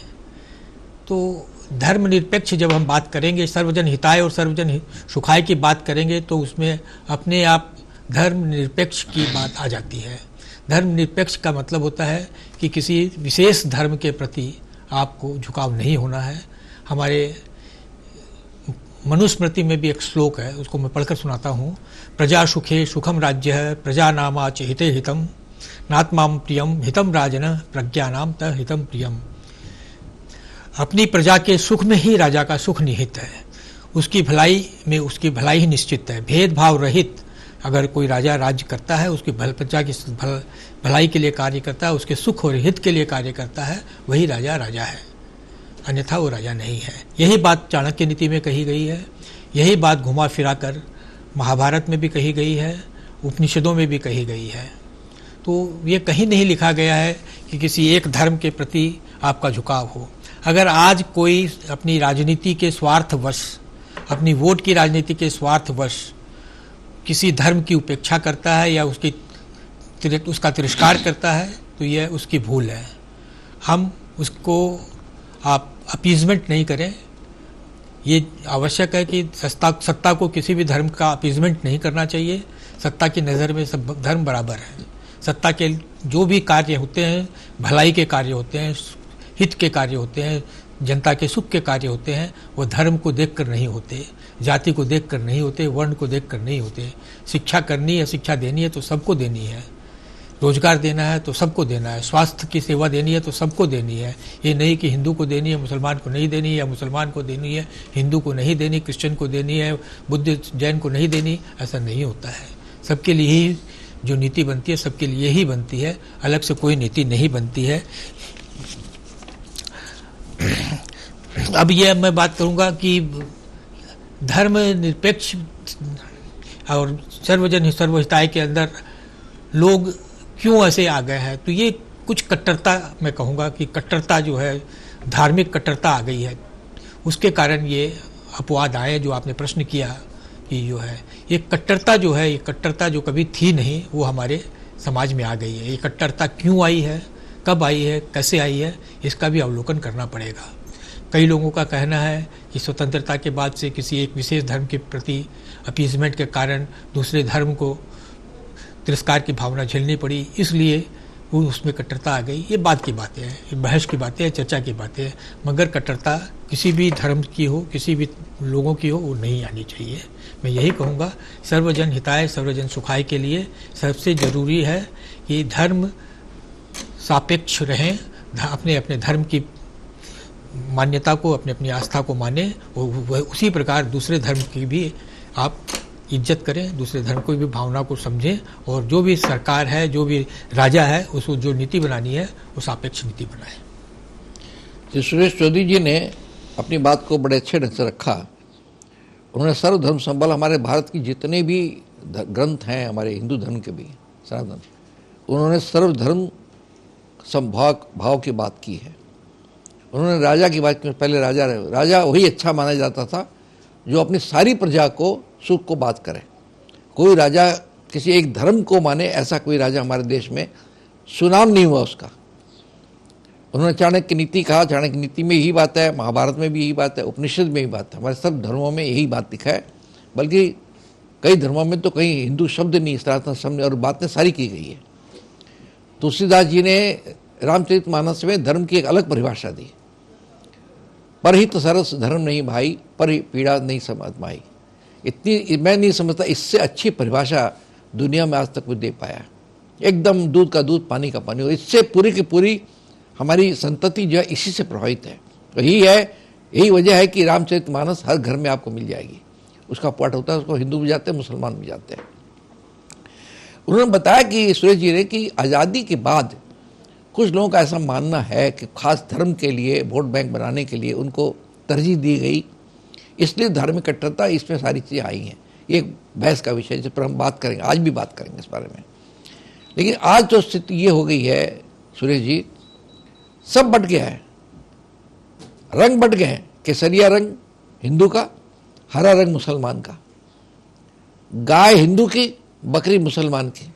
तो धर्मनिरपेक्ष जब हम बात करेंगे, सर्वजन हिताय और सर्वजन सुखाय की बात करेंगे, तो उसमें अपने आप धर्मनिरपेक्ष की बात आ जाती है। धर्मनिरपेक्ष का मतलब होता है कि किसी विशेष धर्म के प्रति आपको झुकाव नहीं होना है। हमारे मनुस्मृति में भी एक श्लोक है, उसको मैं पढ़कर सुनाता हूँ। प्रजा सुखे सुखम राज्य है, प्रजा नामाच हिते हितम, नात्माम प्रियम हितम राजन, प्रज्ञानाम त हितम प्रियम। अपनी प्रजा के सुख में ही राजा का सुख निहित है, उसकी भलाई में उसकी भलाई ही निश्चित है। भेदभाव रहित अगर कोई राजा राज्य करता है, उसकी प्रजा की भलाई के लिए कार्य करता है, उसके सुख और हित के लिए कार्य करता है, वही राजा राजा है, अन्यथा वो राजा नहीं है। यही बात चाणक्य नीति में कही गई है, यही बात घुमा फिरा कर महाभारत में भी कही गई है उपनिषदों में भी कही गई है। तो ये कहीं नहीं लिखा गया है कि किसी एक धर्म के प्रति आपका झुकाव हो। अगर आज कोई अपनी राजनीति के स्वार्थवश, अपनी वोट की राजनीति के स्वार्थवश किसी धर्म की उपेक्षा करता है या उसका तिरस्कार करता है तो यह उसकी भूल है। हम उसको आप अपीजमेंट नहीं करें। ये आवश्यक है कि सत्ता को किसी भी धर्म का अपीजमेंट नहीं करना चाहिए। सत्ता की नज़र में सब धर्म बराबर है। सत्ता के जो भी कार्य होते हैं, भलाई के कार्य होते हैं, हित के कार्य होते हैं, जनता के सुख के कार्य होते हैं, वो धर्म को देखकर नहीं होते, जाति को देखकर नहीं होते, वर्ण को देखकर नहीं होते। शिक्षा करनी है, शिक्षा देनी है तो सबको देनी है। रोजगार देना है तो सबको देना है। स्वास्थ्य की सेवा देनी है तो सबको देनी है। ये नहीं कि हिंदू को देनी है, मुसलमान को नहीं देनी, या मुसलमान को देनी है, हिंदू को नहीं देनी, क्रिश्चियन को देनी है, बुद्ध जैन को नहीं देनी। ऐसा नहीं होता है। सबके लिए ही जो नीति बनती है सबके लिए ही बनती है, अलग से कोई नीति नहीं बनती है। अब यह मैं बात करूंगा कि धर्म निरपेक्ष और सर्वजन सर्वहिताय के अंदर लोग क्यों ऐसे आ गए हैं। तो ये कुछ कट्टरता, मैं कहूँगा कि कट्टरता जो है, धार्मिक कट्टरता आ गई है। उसके कारण ये अपवाद आए जो आपने प्रश्न किया कि जो है ये कट्टरता जो है, ये कट्टरता जो कभी थी नहीं, वो हमारे समाज में आ गई है। ये कट्टरता क्यों आई है, कब आई है, कैसे आई है, इसका भी अवलोकन करना पड़ेगा। कई लोगों का कहना है कि स्वतंत्रता के बाद से किसी एक विशेष धर्म के प्रति अपीजमेंट के कारण दूसरे धर्म को तिरस्कार की भावना झेलनी पड़ी, इसलिए वो उसमें कट्टरता आ गई। ये बात की बातें हैं, ये बहस की बातें हैं, चर्चा की बातें हैं। मगर कट्टरता किसी भी धर्म की हो, किसी भी लोगों की हो, वो नहीं आनी चाहिए। मैं यही कहूँगा, सर्वजन हिताय सर्वजन सुखाय के लिए सबसे ज़रूरी है कि धर्म सापेक्ष रहें, अपने अपने धर्म की मान्यता को, अपनी अपनी आस्था को माने, वह उसी प्रकार दूसरे धर्म की भी आप इज्जत करें, दूसरे धर्म को भी भावना को समझें, और जो भी सरकार है, जो भी राजा है, उसको जो नीति बनानी है वो सापेक्ष नीति बनाए। श्री सुरेश चौधरी जी ने अपनी बात को बड़े अच्छे ढंग से रखा। उन्होंने सर्वधर्म संबल, हमारे भारत की जितने भी ग्रंथ हैं, हमारे हिंदू धर्म के भी सनातन, उन्होंने सर्वधर्म भाव की बात की है। उन्होंने राजा की बात की। पहले राजा वही अच्छा माना जाता था जो अपनी सारी प्रजा को सुख को बात करे। कोई राजा किसी एक धर्म को माने, ऐसा कोई राजा हमारे देश में सुनाम नहीं हुआ उसका। उन्होंने चाणक्य नीति कहा, चाणक्य नीति में यही बात है, महाभारत में भी यही बात है, उपनिषद में यही बात है, हमारे सब धर्मों में यही बात लिखा है। बल्कि कई धर्मों में तो कहीं हिंदू शब्द नहीं, सनातन शब्द, और बातें सारी की गई है। तुलसीदास जी ने रामचरितमानस में धर्म की एक अलग परिभाषा दी। परहित सरस धर्म नहीं भाई, पर पीड़ा नहीं समझ माई। इतनी मैं नहीं समझता इससे अच्छी परिभाषा दुनिया में आज तक कोई दे पाया। एकदम दूध का दूध, पानी का पानी। और इससे पूरी की पूरी हमारी संतति जो है इसी से प्रभावित है। तो यही वजह है कि रामचरितमानस हर घर में आपको मिल जाएगी। उसका पाठ होता है, उसको हिंदू भी जाते हैं, मुसलमान भी जाते हैं। उन्होंने बताया कि सुरेश जी ने कि आज़ादी के बाद कुछ लोगों का ऐसा मानना है कि खास धर्म के लिए वोट बैंक बनाने के लिए उनको तरजीह दी गई, इसलिए धार्मिक कट्टरता, इसमें सारी चीज़ें आई हैं। ये एक बहस का विषय जिस पर हम बात करेंगे, आज भी बात करेंगे इस बारे में। लेकिन आज जो स्थिति ये हो गई है सुरेश जी, सब बट गया है, रंग बट गए हैं। केसरिया रंग हिंदू का, हरा रंग मुसलमान का, गाय हिंदू की, बकरी मुसलमान की,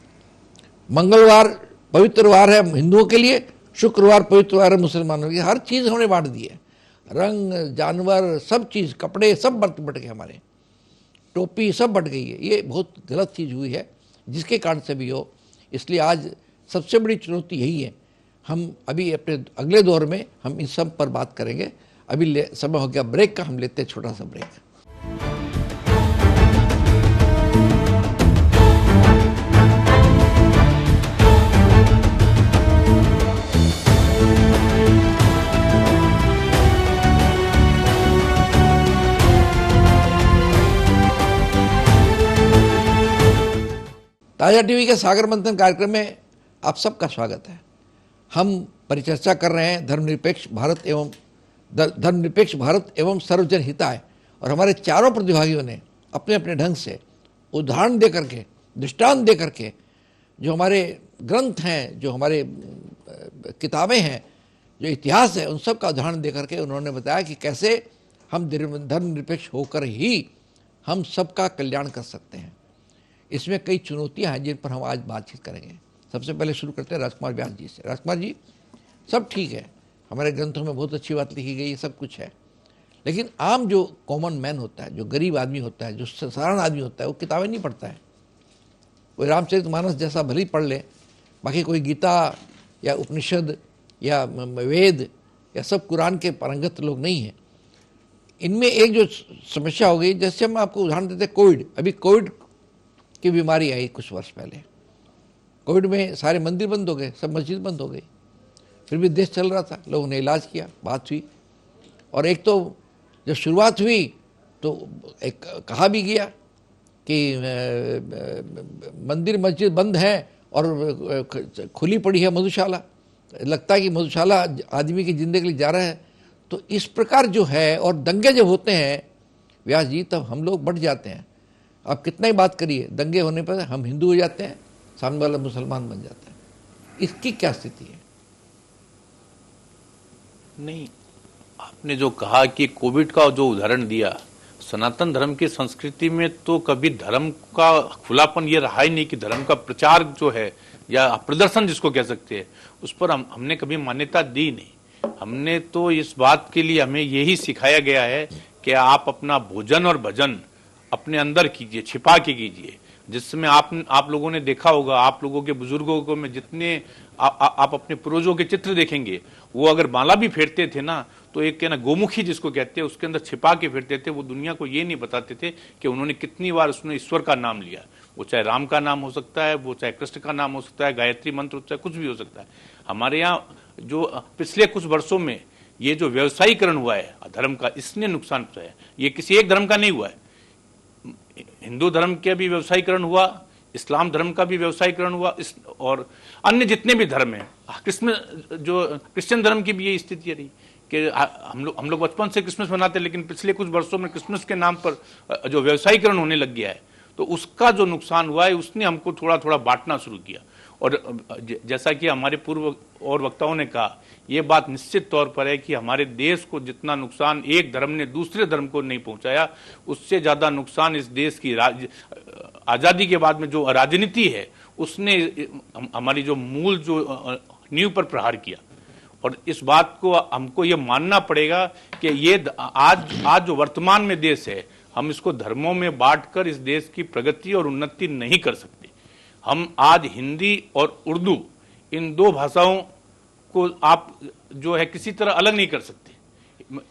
मंगलवार पवित्र वार है हिंदुओं के लिए, शुक्रवार पवित्र वार है मुसलमानों की। हर चीज़ हमने बांट दी है, रंग, जानवर, सब चीज़, कपड़े सब बट गए हमारे, टोपी सब बट गई है। ये बहुत गलत चीज़ हुई है, जिसके कारण से भी हो। इसलिए आज सबसे बड़ी चुनौती यही है। हम अभी अपने अगले दौर में हम इन सब पर बात करेंगे। अभी समय हो गया ब्रेक का, हम लेते हैं छोटा सा ब्रेक। ताजा टीवी के सागर मंथन कार्यक्रम में आप सबका स्वागत है। हम परिचर्चा कर रहे हैं धर्मनिरपेक्ष भारत एवं सर्वजन हिताय। और हमारे चारों प्रतिभागियों ने अपने अपने ढंग से उदाहरण दे करके दृष्टांत दे करके, जो हमारे ग्रंथ हैं, जो हमारे किताबें हैं, जो इतिहास है, उन सब का उदाहरण दे करके उन्होंने बताया कि कैसे हम धर्मनिरपेक्ष होकर ही हम सबका कल्याण कर सकते हैं। इसमें कई चुनौतियां हैं जिन पर हम आज बातचीत करेंगे। सबसे पहले शुरू करते हैं राजकुमार व्यास जी से। राजकुमार जी, सब ठीक है, हमारे ग्रंथों में बहुत अच्छी बात लिखी गई है, सब कुछ है, लेकिन आम जो कॉमन मैन होता है, जो गरीब आदमी होता है, जो साधारण आदमी होता है, वो किताबें नहीं पढ़ता है। कोई रामचरितमानस जैसा भले ही पढ़ ले, बाकी कोई गीता या उपनिषद या वेद या सब कुरान के पारंगत लोग नहीं हैं। इनमें एक जो समस्या हो गई, जैसे हम आपको उदाहरण देते हैं कोविड। अभी कोविड की बीमारी आई कुछ वर्ष पहले। कोविड में सारे मंदिर बंद हो गए, सब मस्जिद बंद हो गई, फिर भी देश चल रहा था, लोगों ने इलाज किया, बात हुई। और एक तो जब शुरुआत हुई तो एक कहा भी गया कि मंदिर मस्जिद बंद हैं और खुली पड़ी है मधुशाला, लगता है कि मधुशाला आदमी की जिंदगी के लिए जा रहा है। तो इस प्रकार जो है, और दंगे जब होते हैं व्यास जी, तब हम लोग बढ़ जाते हैं। आप कितना ही बात करिए, दंगे होने पर हम हिंदू हो जाते हैं, सामने वाला मुसलमान बन जाता है। इसकी क्या स्थिति है? नहीं, आपने जो कहा कि कोविड का जो उदाहरण दिया, सनातन धर्म की संस्कृति में तो कभी धर्म का खुलापन ये रहा ही नहीं कि धर्म का प्रचार जो है या प्रदर्शन जिसको कह सकते हैं, उस पर हमने कभी मान्यता दी नहीं। हमने तो इस बात के लिए हमें यही सिखाया गया है कि आप अपना भोजन और भजन अपने अंदर कीजिए, छिपा के कीजिए, जिसमें आप लोगों ने देखा होगा, आप लोगों के बुजुर्गों को में जितने आप अपने पूर्वजों के चित्र देखेंगे, वो अगर माला भी फेरते थे ना, तो एक क्या ना गोमुखी जिसको कहते हैं, उसके अंदर छिपा के फेरते थे। वो दुनिया को ये नहीं बताते थे कि उन्होंने कितनी बार उसने ईश्वर का नाम लिया। वो चाहे राम का नाम हो सकता है, वो चाहे कृष्ण का नाम हो सकता है, गायत्री मंत्र हो सकता है, कुछ भी हो सकता है। हमारे यहाँ जो पिछले कुछ वर्षों में ये जो व्यवसायीकरण हुआ है धर्म का, इसने नुकसान पहुंचाया। ये किसी एक धर्म का नहीं हुआ है, हिंदू धर्म का भी व्यवसायीकरण हुआ, इस्लाम धर्म का भी व्यवसायीकरण हुआ, और अन्य जितने भी धर्म हैं, क्रिश्चियन धर्म की भी ये स्थिति रही कि हम लोग बचपन से क्रिसमस मनाते हैं, लेकिन पिछले कुछ वर्षों में क्रिसमस के नाम पर जो व्यवसायीकरण होने लग गया है, तो उसका जो नुकसान हुआ है उसने हमको थोड़ा थोड़ा बांटना शुरू किया। और जैसा कि हमारे पूर्व और वक्ताओं ने कहा, यह बात निश्चित तौर पर है कि हमारे देश को जितना नुकसान एक धर्म ने दूसरे धर्म को नहीं पहुंचाया, उससे ज्यादा नुकसान इस देश की आजादी के बाद में जो राजनीति है उसने हमारी जो मूल जो नींव पर प्रहार किया। और इस बात को हमको ये मानना पड़ेगा कि ये आज जो वर्तमान में देश है, हम इसको धर्मों में बांटकर इस देश की प्रगति और उन्नति नहीं कर सकते। हम आज हिंदी और उर्दू इन दो भाषाओं को आप जो है किसी तरह अलग नहीं कर सकते।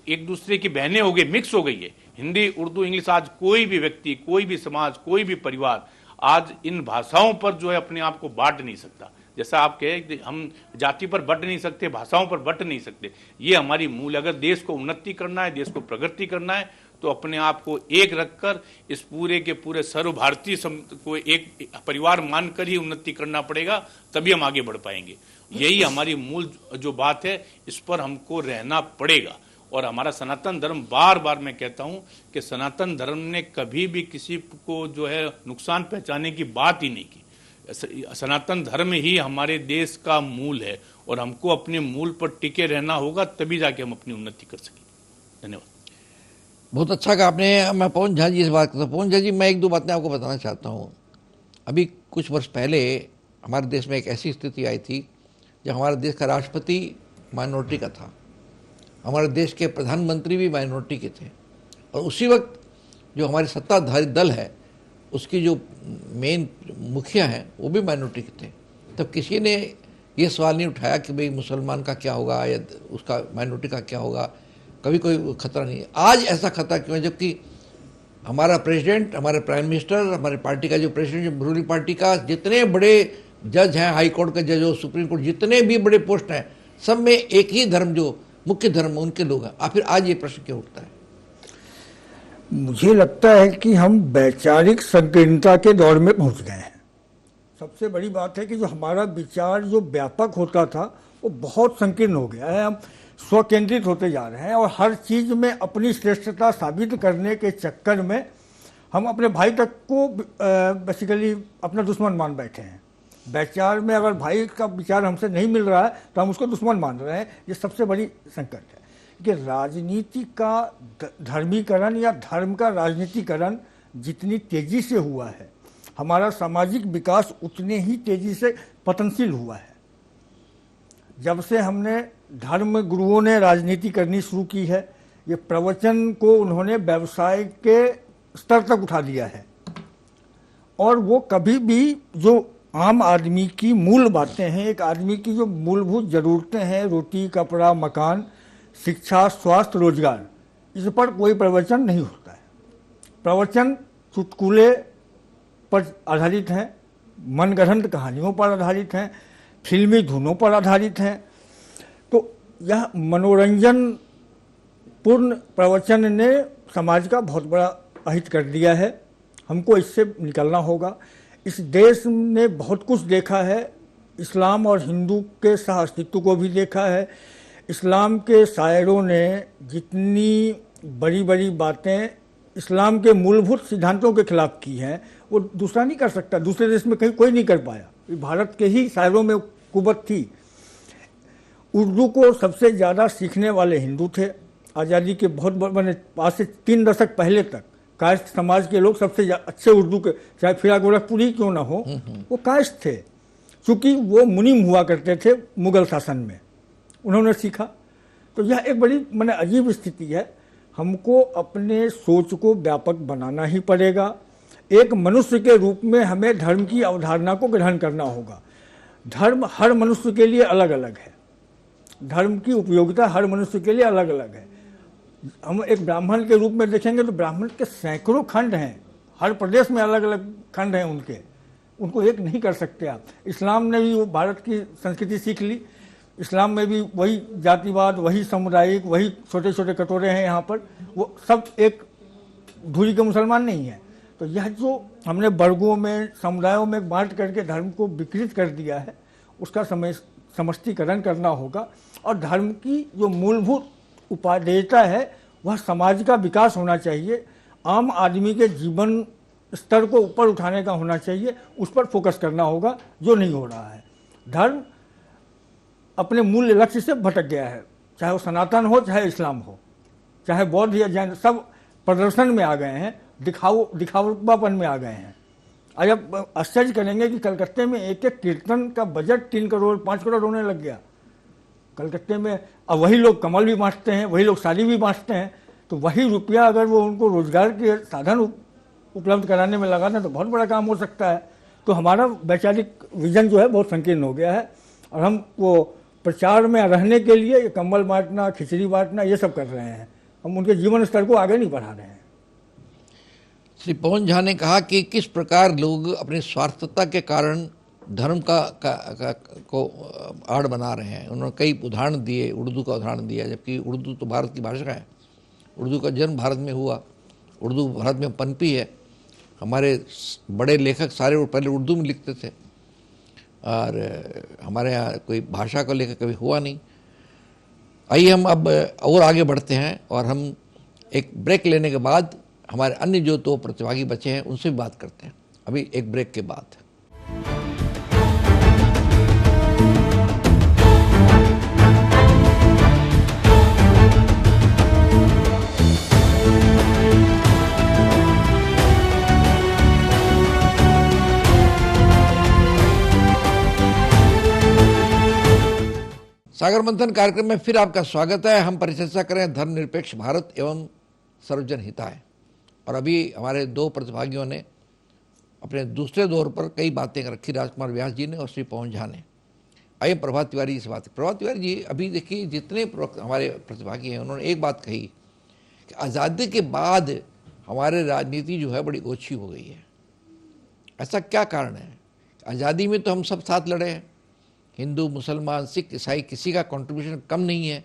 एक दूसरे की बहनें हो गई, मिक्स हो गई है हिंदी, उर्दू, इंग्लिश। आज कोई भी व्यक्ति, कोई भी समाज, कोई भी परिवार आज इन भाषाओं पर जो है अपने आप को बांट नहीं सकता। जैसा आप कहे, हम जाति पर बंट नहीं सकते, भाषाओं पर बंट नहीं सकते। ये हमारी मूल, अगर देश को उन्नति करना है, देश को प्रगति करना है, तो अपने आप को एक रखकर इस पूरे के पूरे सर्व भारतीय को एक परिवार मानकर ही उन्नति करना पड़ेगा, तभी हम आगे बढ़ पाएंगे। यही हमारी मूल जो बात है, इस पर हमको रहना पड़ेगा। और हमारा सनातन धर्म, बार बार मैं कहता हूं कि सनातन धर्म ने कभी भी किसी को जो है नुकसान पहुंचाने की बात ही नहीं की। सनातन धर्म ही हमारे देश का मूल है और हमको अपने मूल पर टिके रहना होगा, तभी जाके हम अपनी उन्नति कर सकें। धन्यवाद। बहुत अच्छा कहा आपने। मैं पवन झा जी से बात करता हूँ। पवन झा जी, मैं एक दो बातें आपको बताना चाहता हूँ। अभी कुछ वर्ष पहले हमारे देश में एक ऐसी स्थिति आई थी जब हमारे देश का राष्ट्रपति माइनॉरिटी का था, हमारे देश के प्रधानमंत्री भी माइनॉरिटी के थे, और उसी वक्त जो हमारे सत्ताधारी दल है उसकी जो मेन मुखिया हैं वो भी माइनॉरिटी के थे। तब किसी ने ये सवाल नहीं उठाया कि भाई मुसलमान का क्या होगा या उसका माइनॉरिटी का क्या होगा, कभी कोई खतरा नहीं है। आज ऐसा खतरा क्यों है, जबकि हमारा प्रेसिडेंट, हमारे प्राइम मिनिस्टर, हमारे पार्टी का जो प्रेसिडेंट, रूलिंग पार्टी का जितने बड़े जज हैं, हाई कोर्ट के जज हो, सुप्रीम कोर्ट, जितने भी बड़े पोस्ट हैं, सब में एक ही धर्म, जो मुख्य धर्म उनके लोग हैं। फिर आज ये प्रश्न क्यों उठता है? मुझे लगता है कि हम वैचारिक संकीर्णता के दौर में पहुंच गए हैं। सबसे बड़ी बात है कि जो हमारा विचार जो व्यापक होता था वो बहुत संकीर्ण हो गया है। हम स्वकेंद्रित होते जा रहे हैं और हर चीज़ में अपनी श्रेष्ठता साबित करने के चक्कर में हम अपने भाई तक को बेसिकली अपना दुश्मन मान बैठे हैं। विचार में अगर भाई का विचार हमसे नहीं मिल रहा है तो हम उसको दुश्मन मान रहे हैं। ये सबसे बड़ी संकट है कि राजनीति का धर्मीकरण या धर्म का राजनीतिकरण जितनी तेजी से हुआ है, हमारा सामाजिक विकास उतने ही तेजी से पतनशील हुआ है। जब से हमने धर्म गुरुओं ने राजनीति करनी शुरू की है, ये प्रवचन को उन्होंने व्यवसाय के स्तर तक उठा दिया है, और वो कभी भी जो आम आदमी की मूल बातें हैं, एक आदमी की जो मूलभूत ज़रूरतें हैं, रोटी कपड़ा मकान शिक्षा स्वास्थ्य रोजगार, इस पर कोई प्रवचन नहीं होता है। प्रवचन चुटकुले पर आधारित हैं, मनगढ़ंत कहानियों पर आधारित हैं, फिल्मी धुनों पर आधारित हैं। तो यह मनोरंजन पूर्ण प्रवचन ने समाज का बहुत बड़ा अहित कर दिया है। हमको इससे निकलना होगा। इस देश ने बहुत कुछ देखा है, इस्लाम और हिंदू के सह अस्तित्व को भी देखा है। इस्लाम के शायरों ने जितनी बड़ी बड़ी बातें इस्लाम के मूलभूत सिद्धांतों के खिलाफ की हैं, वो दूसरा नहीं कर सकता, दूसरे देश में कहीं कोई नहीं कर पाया। भारत के ही शायरों में कुव्वत थी। उर्दू को सबसे ज़्यादा सीखने वाले हिंदू थे। आज़ादी के बहुत मैंने आज से 3 दशक पहले तक कायस्थ समाज के लोग सबसे अच्छे उर्दू के, चाहे फिरा गोरखपुरी क्यों ना हो, वो कायस्थ थे, क्योंकि वो मुनीम हुआ करते थे मुगल शासन में, उन्होंने सीखा। तो यह एक बड़ी मैंने अजीब स्थिति है। हमको अपने सोच को व्यापक बनाना ही पड़ेगा। एक मनुष्य के रूप में हमें धर्म की अवधारणा को ग्रहण करना होगा। धर्म हर मनुष्य के लिए अलग अलग है, धर्म की उपयोगिता हर मनुष्य के लिए अलग अलग है। हम एक ब्राह्मण के रूप में देखेंगे तो ब्राह्मण के सैकड़ों खंड हैं, हर प्रदेश में अलग अलग खंड हैं उनके, उनको एक नहीं कर सकते आप। इस्लाम ने भी वो भारत की संस्कृति सीख ली। इस्लाम में भी वही जातिवाद, वही सामुदायिक, वही छोटे छोटे कटोरे हैं यहाँ पर, वो सब एक धूरी के मुसलमान नहीं है। तो यह जो हमने वर्गों में समुदायों में बांट करके धर्म को विकृत कर दिया है, उसका समष्टीकरण करना होगा। और धर्म की जो मूलभूत उपादेयता है वह समाज का विकास होना चाहिए, आम आदमी के जीवन स्तर को ऊपर उठाने का होना चाहिए, उस पर फोकस करना होगा, जो नहीं हो रहा है। धर्म अपने मूल लक्ष्य से भटक गया है, चाहे वो सनातन हो, चाहे इस्लाम हो, चाहे बौद्ध या जैन, सब प्रदर्शन में आ गए हैं, दिखावापन में आ गए हैं। आज आप आश्चर्य करेंगे कि कलकत्ते में एक एक कीर्तन का बजट 3 करोड़ 5 करोड़ होने लग गया कलकत्ते में। अब वही लोग कमल भी बांटते हैं, वही लोग साड़ी भी बांटते हैं। तो वही रुपया अगर वो उनको रोजगार के साधन उपलब्ध कराने में लगा दें तो बहुत बड़ा काम हो सकता है। तो हमारा वैचारिक विजन जो है बहुत संकीर्ण हो गया है, और हम वो प्रचार में रहने के लिए ये कम्बल बांटना, खिचड़ी बांटना, ये सब कर रहे हैं। हम उनके जीवन स्तर को आगे नहीं बढ़ा रहे हैं। श्री पवन झा ने कहा कि किस प्रकार लोग अपनी स्वार्थता के कारण धर्म को आड़ बना रहे हैं। उन्होंने कई उदाहरण दिए, उर्दू का उदाहरण दिया, जबकि उर्दू तो भारत की भाषा है। उर्दू का जन्म भारत में हुआ, उर्दू भारत में पनपी है। हमारे बड़े लेखक सारे पहले उर्दू में लिखते थे, और हमारे यहाँ कोई भाषा का लेखक कभी हुआ नहीं। आइए हम अब और आगे बढ़ते हैं, और हम एक ब्रेक लेने के बाद हमारे अन्य जो 2 प्रतिभागी बचे हैं उनसे भी बात करते हैं, अभी एक ब्रेक के बाद। सागर मंथन कार्यक्रम में फिर आपका स्वागत है। हम परिचर्चा करें धर्मनिरपेक्ष भारत एवं सर्वजन हिताय। और अभी हमारे 2 प्रतिभागियों ने अपने दूसरे दौर पर कई बातें रखी, राजकुमार व्यास जी ने और श्री पवन झा ने। आइए प्रभात तिवारी जी से बात। प्रभात तिवारी जी, अभी देखिए जितने हमारे प्रतिभागी हैं उन्होंने एक बात कही कि आज़ादी के बाद हमारे राजनीति जो है बड़ी ओछी हो गई है। ऐसा क्या कारण है? आज़ादी में तो हम सब साथ लड़े हैं, हिंदू मुसलमान सिख ईसाई, किसी का कंट्रीब्यूशन कम नहीं है।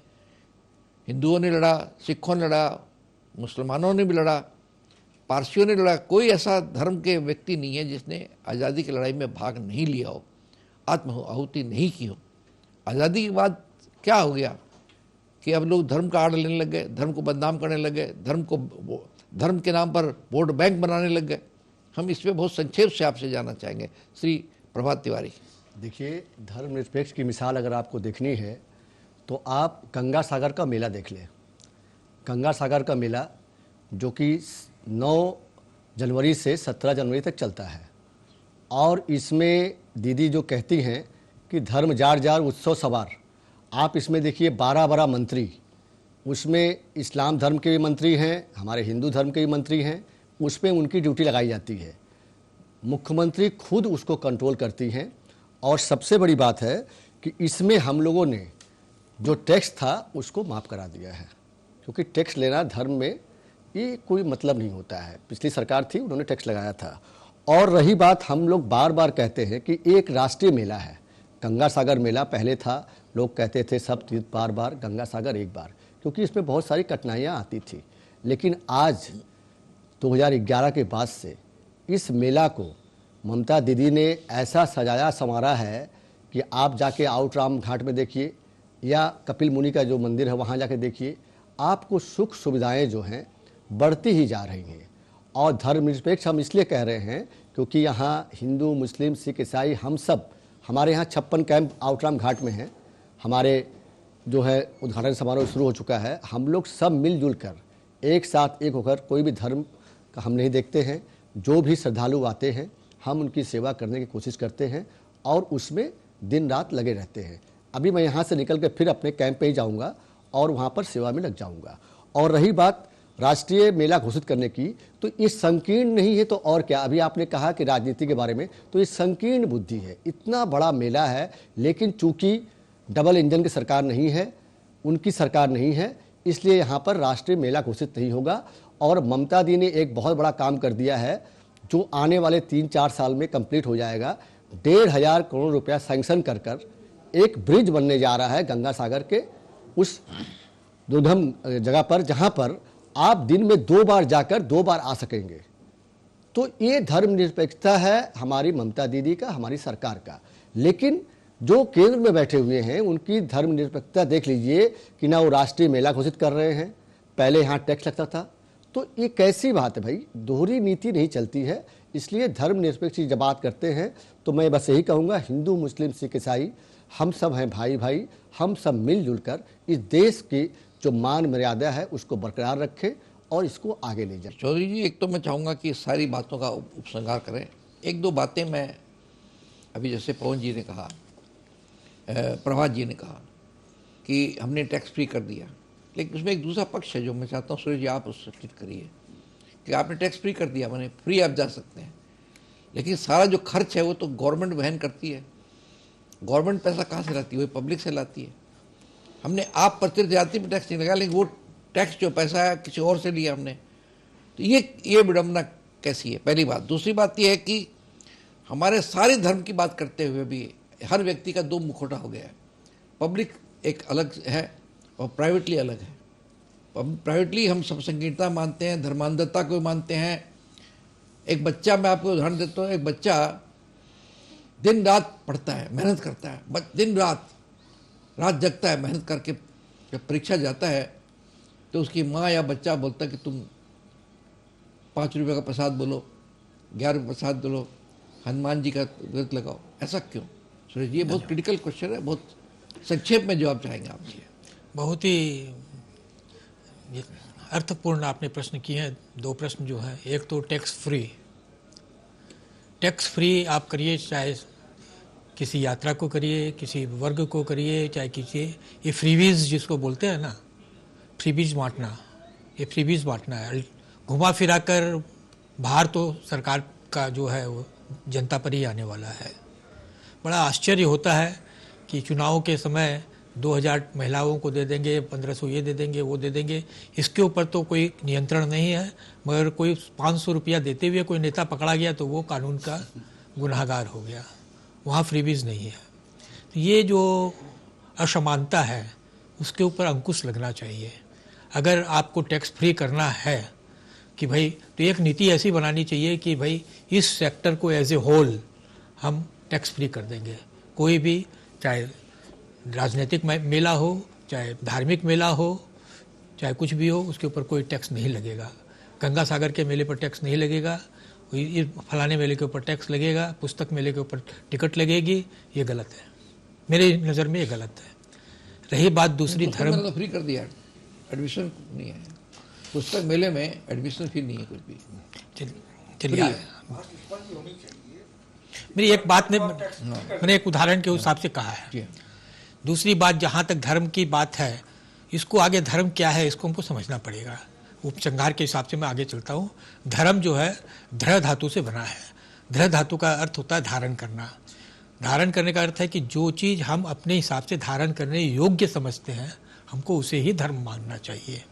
हिंदुओं ने लड़ा, सिखों ने लड़ा, मुसलमानों ने भी लड़ा, पारसियों ने लड़ा। कोई ऐसा धर्म के व्यक्ति नहीं है जिसने आज़ादी की लड़ाई में भाग नहीं लिया हो, आत्म आहुति नहीं की हो। आज़ादी के बाद क्या हो गया कि अब लोग धर्म का आड़ लेने लग गए, धर्म को बदनाम करने लग गए, धर्म को धर्म के नाम पर वोट बैंक बनाने लग गए। हम इसमें बहुत संक्षेप से आपसे जानना चाहेंगे श्री प्रभात तिवारी। देखिए, धर्मनिरपेक्ष की मिसाल अगर आपको देखनी है तो आप गंगा सागर का मेला देख लें। गंगा सागर का मेला जो कि 9 जनवरी से 17 जनवरी तक चलता है, और इसमें दीदी जो कहती हैं कि धर्म जार जार उत्सव सवार, आप इसमें देखिए 12 मंत्री, उसमें इस्लाम धर्म के भी मंत्री हैं, हमारे हिंदू धर्म के भी मंत्री हैं, उसमें उनकी ड्यूटी लगाई जाती है। मुख्यमंत्री खुद उसको कंट्रोल करती हैं। और सबसे बड़ी बात है कि इसमें हम लोगों ने जो टैक्स था उसको माफ़ करा दिया है, क्योंकि टैक्स लेना धर्म में ये कोई मतलब नहीं होता है। पिछली सरकार थी, उन्होंने टैक्स लगाया था। और रही बात, हम लोग बार बार कहते हैं कि एक राष्ट्रीय मेला है, गंगा सागर मेला पहले था, लोग कहते थे सब तीर्थ बार गंगा सागर एक बार, क्योंकि इसमें बहुत सारी कठिनाइयाँ आती थी। लेकिन आज 2011 के बाद से इस मेला को ममता दीदी ने ऐसा सजाया संवारा है कि आप जाके आउटराम घाट में देखिए या कपिल मुनि का जो मंदिर है वहाँ जाके देखिए, आपको सुख सुविधाएं जो हैं बढ़ती ही जा रही हैं। और धर्मनिरपेक्ष हम इसलिए कह रहे हैं क्योंकि यहाँ हिंदू, मुस्लिम, सिख, ईसाई हम सब, हमारे यहाँ 56 कैंप आउटराम घाट में हैं। हमारे जो है उद्घाटन समारोह शुरू हो चुका है। हम लोग सब मिलजुल कर एक साथ एक होकर, कोई भी धर्म का हम नहीं देखते हैं, जो भी श्रद्धालु आते हैं हम उनकी सेवा करने की कोशिश करते हैं और उसमें दिन रात लगे रहते हैं। अभी मैं यहाँ से निकल के फिर अपने कैंप पे ही जाऊँगा और वहाँ पर सेवा में लग जाऊँगा। और रही बात राष्ट्रीय मेला घोषित करने की, तो ये संकीर्ण नहीं है तो और क्या। अभी आपने कहा कि राजनीति के बारे में, तो ये संकीर्ण बुद्धि है। इतना बड़ा मेला है, लेकिन चूंकि डबल इंजन की सरकार नहीं है, उनकी सरकार नहीं है, इसलिए यहाँ पर राष्ट्रीय मेला घोषित नहीं होगा। और ममता दी ने एक बहुत बड़ा काम कर दिया है, जो आने वाले 3-4 साल में कंप्लीट हो जाएगा। 1,500 करोड़ रुपया सैंक्शन कर एक ब्रिज बनने जा रहा है गंगा सागर के उस दुर्गम जगह पर, जहाँ पर आप दिन में 2 बार जाकर 2 बार आ सकेंगे। तो ये धर्मनिरपेक्षता है हमारी ममता दीदी का, हमारी सरकार का। लेकिन जो केंद्र में बैठे हुए हैं उनकी धर्मनिरपेक्षता देख लीजिए कि ना वो राष्ट्रीय मेला घोषित कर रहे हैं, पहले यहाँ टैक्स लगता था। तो ये कैसी बात है भाई, दोहरी नीति नहीं चलती है। इसलिए धर्मनिरपेक्ष की जब बात करते हैं तो मैं बस यही कहूँगा, हिंदू, मुस्लिम, सिख, ईसाई हम सब हैं भाई भाई। हम सब मिलजुल कर इस देश की जो मान मर्यादा है उसको बरकरार रखें और इसको आगे ले जाएं। चौधरी जी, एक तो मैं चाहूँगा कि सारी बातों का उपसंहार करें। 1-2 बातें मैं अभी, जैसे पवन जी ने कहा, प्रभात जी ने कहा कि हमने टैक्स फ्री कर दिया, लेकिन उसमें एक दूसरा पक्ष है जो मैं चाहता हूँ सुरेश जी आप उससे फिट करिए कि आपने टैक्स फ्री कर दिया, मैंने फ्री आप जा सकते हैं, लेकिन सारा जो खर्च है वो तो गवर्नमेंट वहन करती है। गवर्नमेंट पैसा कहाँ से लाती है? वही पब्लिक से लाती है। हमने आप पर तीर्थ यात्री पर टैक्स नहीं लगाया, लेकिन वो टैक्स जो पैसा है किसी और से लिया हमने। तो ये विडम्बना कैसी है? पहली बात। दूसरी बात ये है कि हमारे सारे धर्म की बात करते हुए भी हर व्यक्ति का 2 मुखौटा हो गया है। पब्लिक एक अलग है और प्राइवेटली अलग है। प्राइवेटली हम सब संकीर्णता मानते हैं, धर्मांधता को मानते हैं। एक बच्चा, मैं आपको उदाहरण देता हूँ, एक बच्चा दिन रात पढ़ता है, मेहनत करता है, दिन रात जगता है, मेहनत करके जब परीक्षा जाता है तो उसकी माँ या बच्चा बोलता है कि तुम 5 रुपये का प्रसाद बोलो, 11 रुपये प्रसाद बोलो, हनुमान जी का व्रत लगाओ। ऐसा क्यों सुरेश जी? ये बहुत क्रिटिकल क्वेश्चन है, बहुत संक्षेप में जवाब चाहेंगे आप जी। बहुत ही अर्थपूर्ण आपने प्रश्न किए हैं। 2 प्रश्न जो हैं, एक तो टैक्स फ्री आप करिए, चाहे किसी यात्रा को करिए, किसी वर्ग को करिए, चाहे किसी, ये फ्रीबीज जिसको बोलते हैं ना, फ्रीबीज बांटना, ये फ्रीबीज बांटना है। घुमा फिरा कर भार तो सरकार का जो है वो जनता पर ही आने वाला है। बड़ा आश्चर्य होता है कि चुनाव के समय 2000 महिलाओं को दे देंगे, 1500 ये दे देंगे, वो दे देंगे, इसके ऊपर तो कोई नियंत्रण नहीं है। मगर कोई 500 रुपया देते हुए कोई नेता पकड़ा गया तो वो कानून का गुनहगार हो गया। वहाँ फ्रीबीज नहीं है। तो ये जो असमानता है उसके ऊपर अंकुश लगना चाहिए। अगर आपको टैक्स फ्री करना है कि भाई, तो एक नीति ऐसी बनानी चाहिए कि भाई इस सेक्टर को एज ए होल हम टैक्स फ्री कर देंगे। कोई भी, चाहे राजनीतिक मेला हो, चाहे धार्मिक मेला हो, चाहे कुछ भी हो, उसके ऊपर कोई टैक्स नहीं लगेगा। गंगा सागर के मेले पर टैक्स नहीं लगेगा, ये फलाने मेले के ऊपर टैक्स लगेगा, पुस्तक मेले के ऊपर टिकट लगेगी, ये गलत है। मेरी नज़र में ये गलत है। रही बात दूसरी धर्म, तो फ्री कर दिया, एडमिशन नहीं है पुस्तक मेले में, एडमिशन फी नहीं है कुछ भी। चलिए मेरी एक बात में मैंने एक उदाहरण के हिसाब से कहा है। दूसरी बात, जहाँ तक धर्म की बात है, इसको आगे धर्म क्या है इसको हमको समझना पड़ेगा। उपसंहार के हिसाब से मैं आगे चलता हूँ। धर्म जो है दृढ़ धातु से बना है। दृढ़ धातु का अर्थ होता है धारण करना। धारण करने का अर्थ है कि जो चीज़ हम अपने हिसाब से धारण करने योग्य समझते हैं, हमको उसे ही धर्म मानना चाहिए।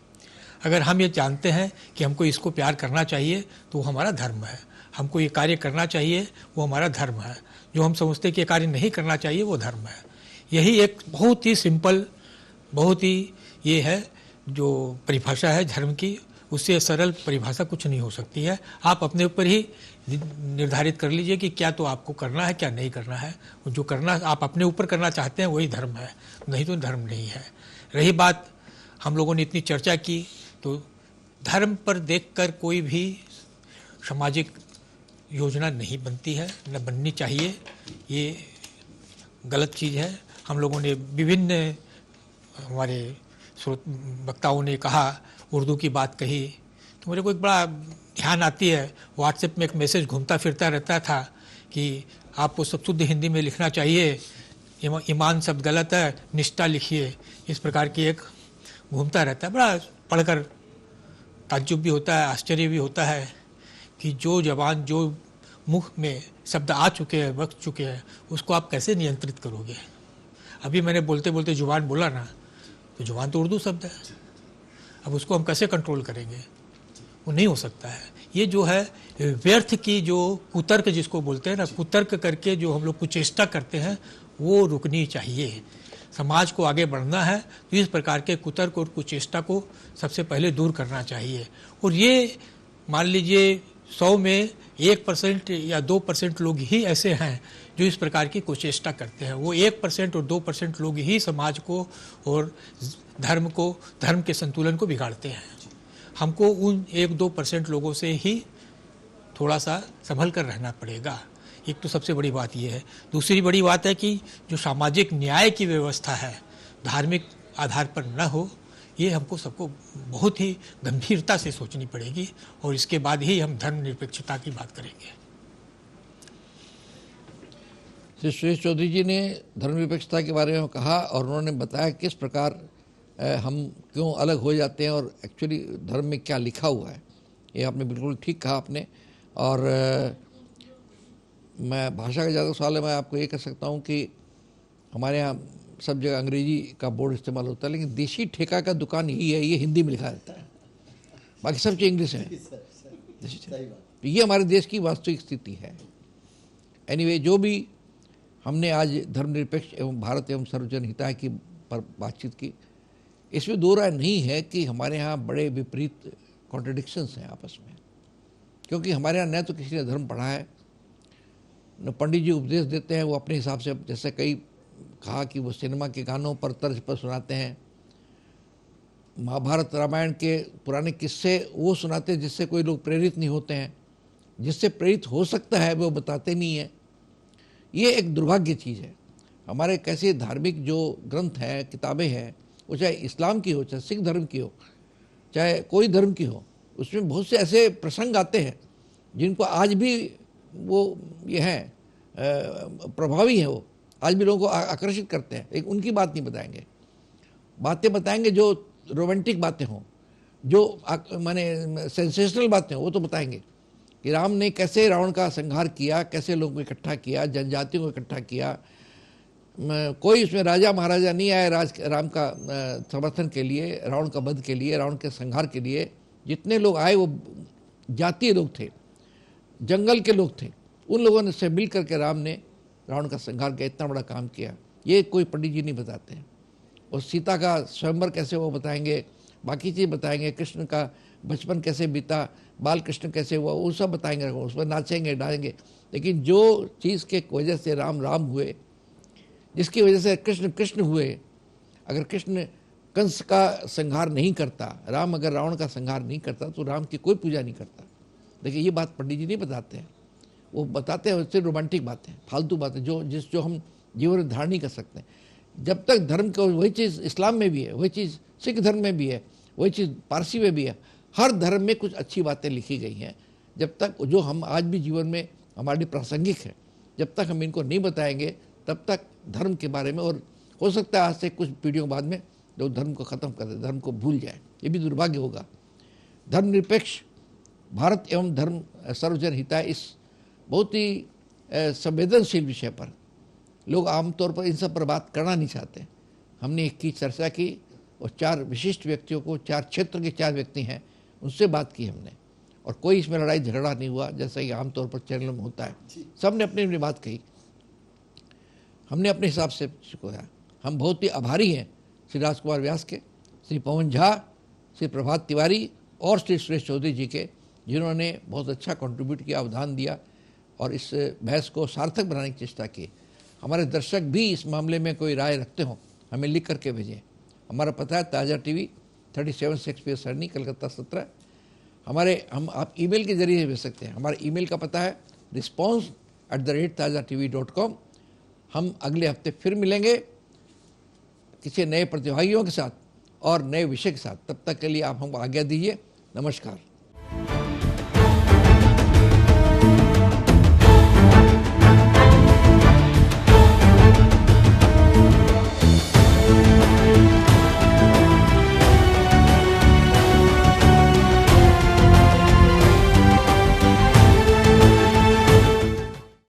अगर हम ये जानते हैं कि हमको इसको प्यार करना चाहिए तो वो हमारा धर्म है, हमको ये कार्य करना चाहिए वो हमारा धर्म है, जो हम समझते हैं कि ये कार्य नहीं करना चाहिए वो धर्म है। यही एक बहुत ही सिंपल, बहुत ही ये है जो परिभाषा है धर्म की, उससे सरल परिभाषा कुछ नहीं हो सकती है। आप अपने ऊपर ही निर्धारित कर लीजिए कि क्या तो आपको करना है, क्या नहीं करना है। जो करना आप अपने ऊपर करना चाहते हैं वही धर्म है, नहीं तो धर्म नहीं है। रही बात, हम लोगों ने इतनी चर्चा की, तो धर्म पर देखकर कोई भी सामाजिक योजना नहीं बनती है, न बननी चाहिए। ये गलत चीज़ है। हम लोगों ने विभिन्न, हमारे स्रोत वक्ताओं ने कहा, उर्दू की बात कही, तो मेरे को एक बड़ा ध्यान आती है। व्हाट्सएप में एक मैसेज घूमता फिरता रहता था कि आपको सब शुद्ध हिंदी में लिखना चाहिए, ईमान शब्द गलत है, निष्ठा लिखिए। इस प्रकार की एक घूमता रहता है। बड़ा पढ़कर ताज्जुब भी होता है, आश्चर्य भी होता है कि जो जबान, जो मुख में शब्द आ चुके हैं, बच चुके हैं, उसको आप कैसे नियंत्रित करोगे। अभी मैंने बोलते बोलते जुबान बोला ना, तो जुबान तो उर्दू शब्द है, अब उसको हम कैसे कंट्रोल करेंगे, वो नहीं हो सकता है। ये जो है व्यर्थ की जो कुतर्क जिसको बोलते हैं ना, कुतर्क करके जो हम लोग कुचेष्टा करते हैं, वो रुकनी चाहिए। समाज को आगे बढ़ना है तो इस प्रकार के कुतर्क और कुचेष्टा को सबसे पहले दूर करना चाहिए। और ये मान लीजिए 100 में 1% या 2% लोग ही ऐसे हैं जो इस प्रकार की कुचेष्टा करते हैं। वो 1% और 2% लोग ही समाज को और धर्म को, धर्म के संतुलन को बिगाड़ते हैं। हमको उन 1-2% लोगों से ही थोड़ा सा संभल कर रहना पड़ेगा। एक तो सबसे बड़ी बात यह है। दूसरी बड़ी बात है कि जो सामाजिक न्याय की व्यवस्था है धार्मिक आधार पर न हो, ये हमको सबको बहुत ही गंभीरता से सोचनी पड़ेगी, और इसके बाद ही हम धर्मनिरपेक्षता की बात करेंगे। श्री सुरेश चौधरी जी ने धर्मनिरपेक्षता के बारे में कहा और उन्होंने बताया किस प्रकार हम क्यों अलग हो जाते हैं और एक्चुअली धर्म में क्या लिखा हुआ है। ये आपने बिल्कुल ठीक कहा आपने। और मैं भाषा का ज़्यादा सवाल है, मैं आपको ये कह सकता हूँ कि हमारे यहाँ सब जगह अंग्रेजी का बोर्ड इस्तेमाल होता है, लेकिन देशी ठेका का दुकान यही है, ये हिंदी में लिखा रहता है, बाकी सब चीज़ इंग्लिश में। तो ये हमारे देश की वास्तविक स्थिति है। एनीवे, जो भी हमने आज धर्मनिरपेक्ष एवं भारत एवं सर्वजन हिताय की पर बातचीत की, इसमें दो राय नहीं है कि हमारे यहाँ बड़े विपरीत कॉन्ट्रडिक्शंस हैं आपस में। क्योंकि हमारे यहाँ न तो किसी ने धर्म पढ़ा है, न पंडित जी उपदेश देते हैं, वो अपने हिसाब से, जैसे कई कहा कि वो सिनेमा के गानों पर तर्ज पर सुनाते हैं, महाभारत रामायण के पुराने किस्से वो सुनाते हैं जिससे कोई लोग प्रेरित नहीं होते हैं, जिससे प्रेरित हो सकता है वो बताते नहीं हैं। ये एक दुर्भाग्य चीज़ है। हमारे कैसे धार्मिक जो ग्रंथ हैं, किताबें हैं, वो चाहे इस्लाम की हो, चाहे सिख धर्म की हो, चाहे कोई धर्म की हो, उसमें बहुत से ऐसे प्रसंग आते हैं जिनको आज भी वो ये हैं, प्रभावी हैं, वो आज भी लोगों को आकर्षित करते हैं। लेकिन उनकी बात नहीं बताएंगे, बातें बताएंगे जो रोमांटिक बातें हों, जो माने सेंसेशनल बातें हों, वो तो बताएंगे कि राम ने कैसे रावण का संहार किया, कैसे लोगों को इकट्ठा किया, जनजातियों को इकट्ठा किया। कोई उसमें राजा महाराजा नहीं आए राम का समर्थन के लिए, रावण का वध के लिए, रावण के संहार के लिए। जितने लोग आए वो जातीय लोग थे, जंगल के लोग थे। उन लोगों ने से मिल करके राम ने रावण का संहार किया, इतना बड़ा काम किया। ये कोई पंडित जी नहीं बताते हैं। और सीता का स्वयंवर कैसे वो बताएंगे, बाकी चीज़ बताएंगे, कृष्ण का बचपन कैसे बीता, बाल कृष्ण कैसे हुआ, वो सब बताएंगे, उस पर नाचेंगे डालेंगे। लेकिन जो चीज़ के वजह से राम राम हुए, जिसकी वजह से कृष्ण कृष्ण हुए, अगर कृष्ण कंस का संहार नहीं करता, राम अगर रावण का संहार नहीं करता तो राम की कोई पूजा नहीं करता। देखिए ये बात पंडित जी नहीं बताते हैं, वो बताते हैं सिर्फ रोमांटिक बातें, फालतू बातें जो हम जीवन में धारण नहीं कर सकते। जब तक धर्म को, वही चीज़ इस्लाम में भी है, वही चीज़ सिख धर्म में भी है, वही चीज़ पारसी में भी है। हर धर्म में कुछ अच्छी बातें लिखी गई हैं। जब तक जो हम आज भी जीवन में हमारे लिए प्रासंगिक है, जब तक हम इनको नहीं बताएंगे तब तक धर्म के बारे में, और हो सकता है आज से कुछ पीढ़ियों बाद में लोग धर्म को ख़त्म कर दे, धर्म को भूल जाए, ये भी दुर्भाग्य होगा। धर्मनिरपेक्ष भारत एवं धर्म सर्वजन हिताय, इस बहुत ही संवेदनशील विषय पर लोग आमतौर पर इन सब पर बात करना नहीं चाहते। हमने एक की चर्चा की और 4 विशिष्ट व्यक्तियों को, 4 क्षेत्र के 4 व्यक्ति हैं, उनसे बात की हमने, और कोई इसमें लड़ाई झगड़ा नहीं हुआ जैसा कि आमतौर पर चैनलों में होता है। सब ने अपनी अपनी बात कही, हमने अपने हिसाब से सिखाया। हम बहुत ही आभारी हैं श्री राजकुमार व्यास के, श्री पवन झा, श्री प्रभात तिवारी और श्री सुरेश चौधरी जी के, जिन्होंने बहुत अच्छा कंट्रीब्यूट किया, अवदान दिया और इस बहस को सार्थक बनाने की चेष्टा की। हमारे दर्शक भी इस मामले में कोई राय रखते हो, हमें लिख करके भेजें। हमारा पता है ताज़ा टीवी 37 शेक्सपियर सरनी, कलकत्ता 17। हम आप ईमेल के जरिए भेज सकते हैं। हमारा ईमेल का पता है response@tazatv.com। हम अगले हफ्ते फिर मिलेंगे किसी नए प्रतिभागियों के साथ और नए विषय के साथ। तब तक के लिए आप हमको आज्ञा दीजिए। नमस्कार।